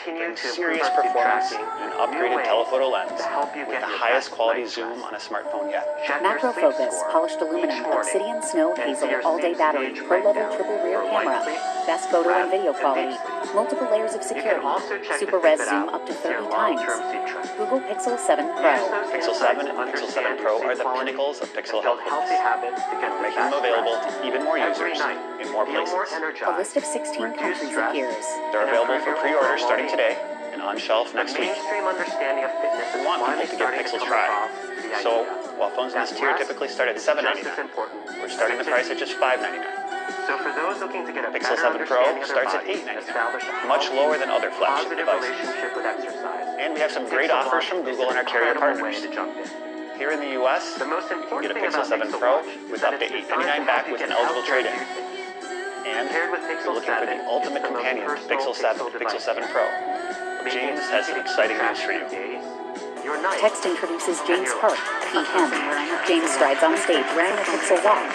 Brings serious performance and an upgraded telephoto lens with the highest quality zoom on a smartphone yet. Macro focus, polished aluminum, obsidian, snow, hazel, all-day battery, pro-level triple rear camera, best photo and video quality, multiple layers of security, super res zoom up to 30 times. Google Pixel 7 Pro. Pixel 7 and Pixel 7 Pro are the pinnacles of Pixel helpfulness. We're making them available to even more users in more places. A list of 16 countries appears. They're available for pre-order starting today and on shelf next week. We want people to give Pixel a try. So, while phones in this tier typically start at $7.99, we're starting the price at just $5.99. Pixel 7 Pro starts at $8.99, much lower than other flagship devices. And we have some great offers from Google and our carrier partners. Here in the US, you can get a Pixel 7 Pro with up to $8.99 back with an eligible trade-in. And if you're looking for the ultimate companion to Pixel 7, Pixel 7 Pro, James has some exciting news for you. Text introduces James Park, PM. James strides on stage wearing a Pixel watch.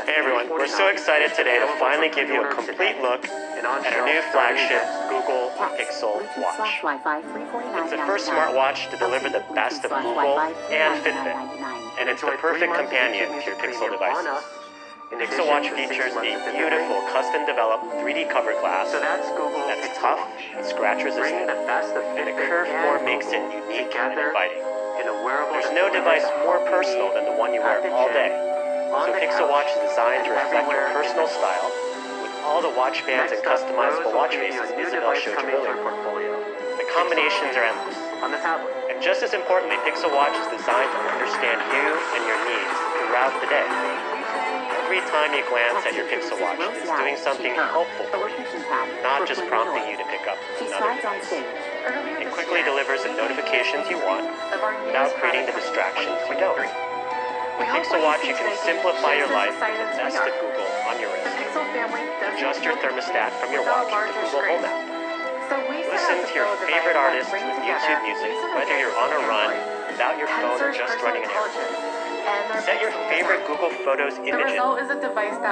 Hey everyone, we're so excited today to finally give you a complete look at our new flagship Google Pixel Watch. It's the first smartwatch to deliver the best of Google and Fitbit, and it's the perfect companion to your Pixel devices. Pixel Watch features a beautiful custom-developed 3D cover glass that's tough, scratch-resistant, and the curved form makes it unique and inviting. There's no device more personal than the one you wear all day. So Pixel Watch is designed to reflect your personal style with all the watch bands and customizable watch faces Isabel showed you earlier. The combinations are endless. And just as importantly, Pixel Watch is designed to understand you and your needs throughout the day. Every time you glance at your Pixel Watch, it's doing something helpful for you, not just prompting you to pick up another device. It quickly delivers the notifications you want without creating the distractions you don't. With Pixel Watch, you can simplify your life with the best of Google on your wrist. Adjust your thermostat from your watch to Google Home app. Listen to your favorite artists with YouTube music, whether you're on a run, without your phone, or just running an errand. Set your favorite Google Photos images. The result is a device that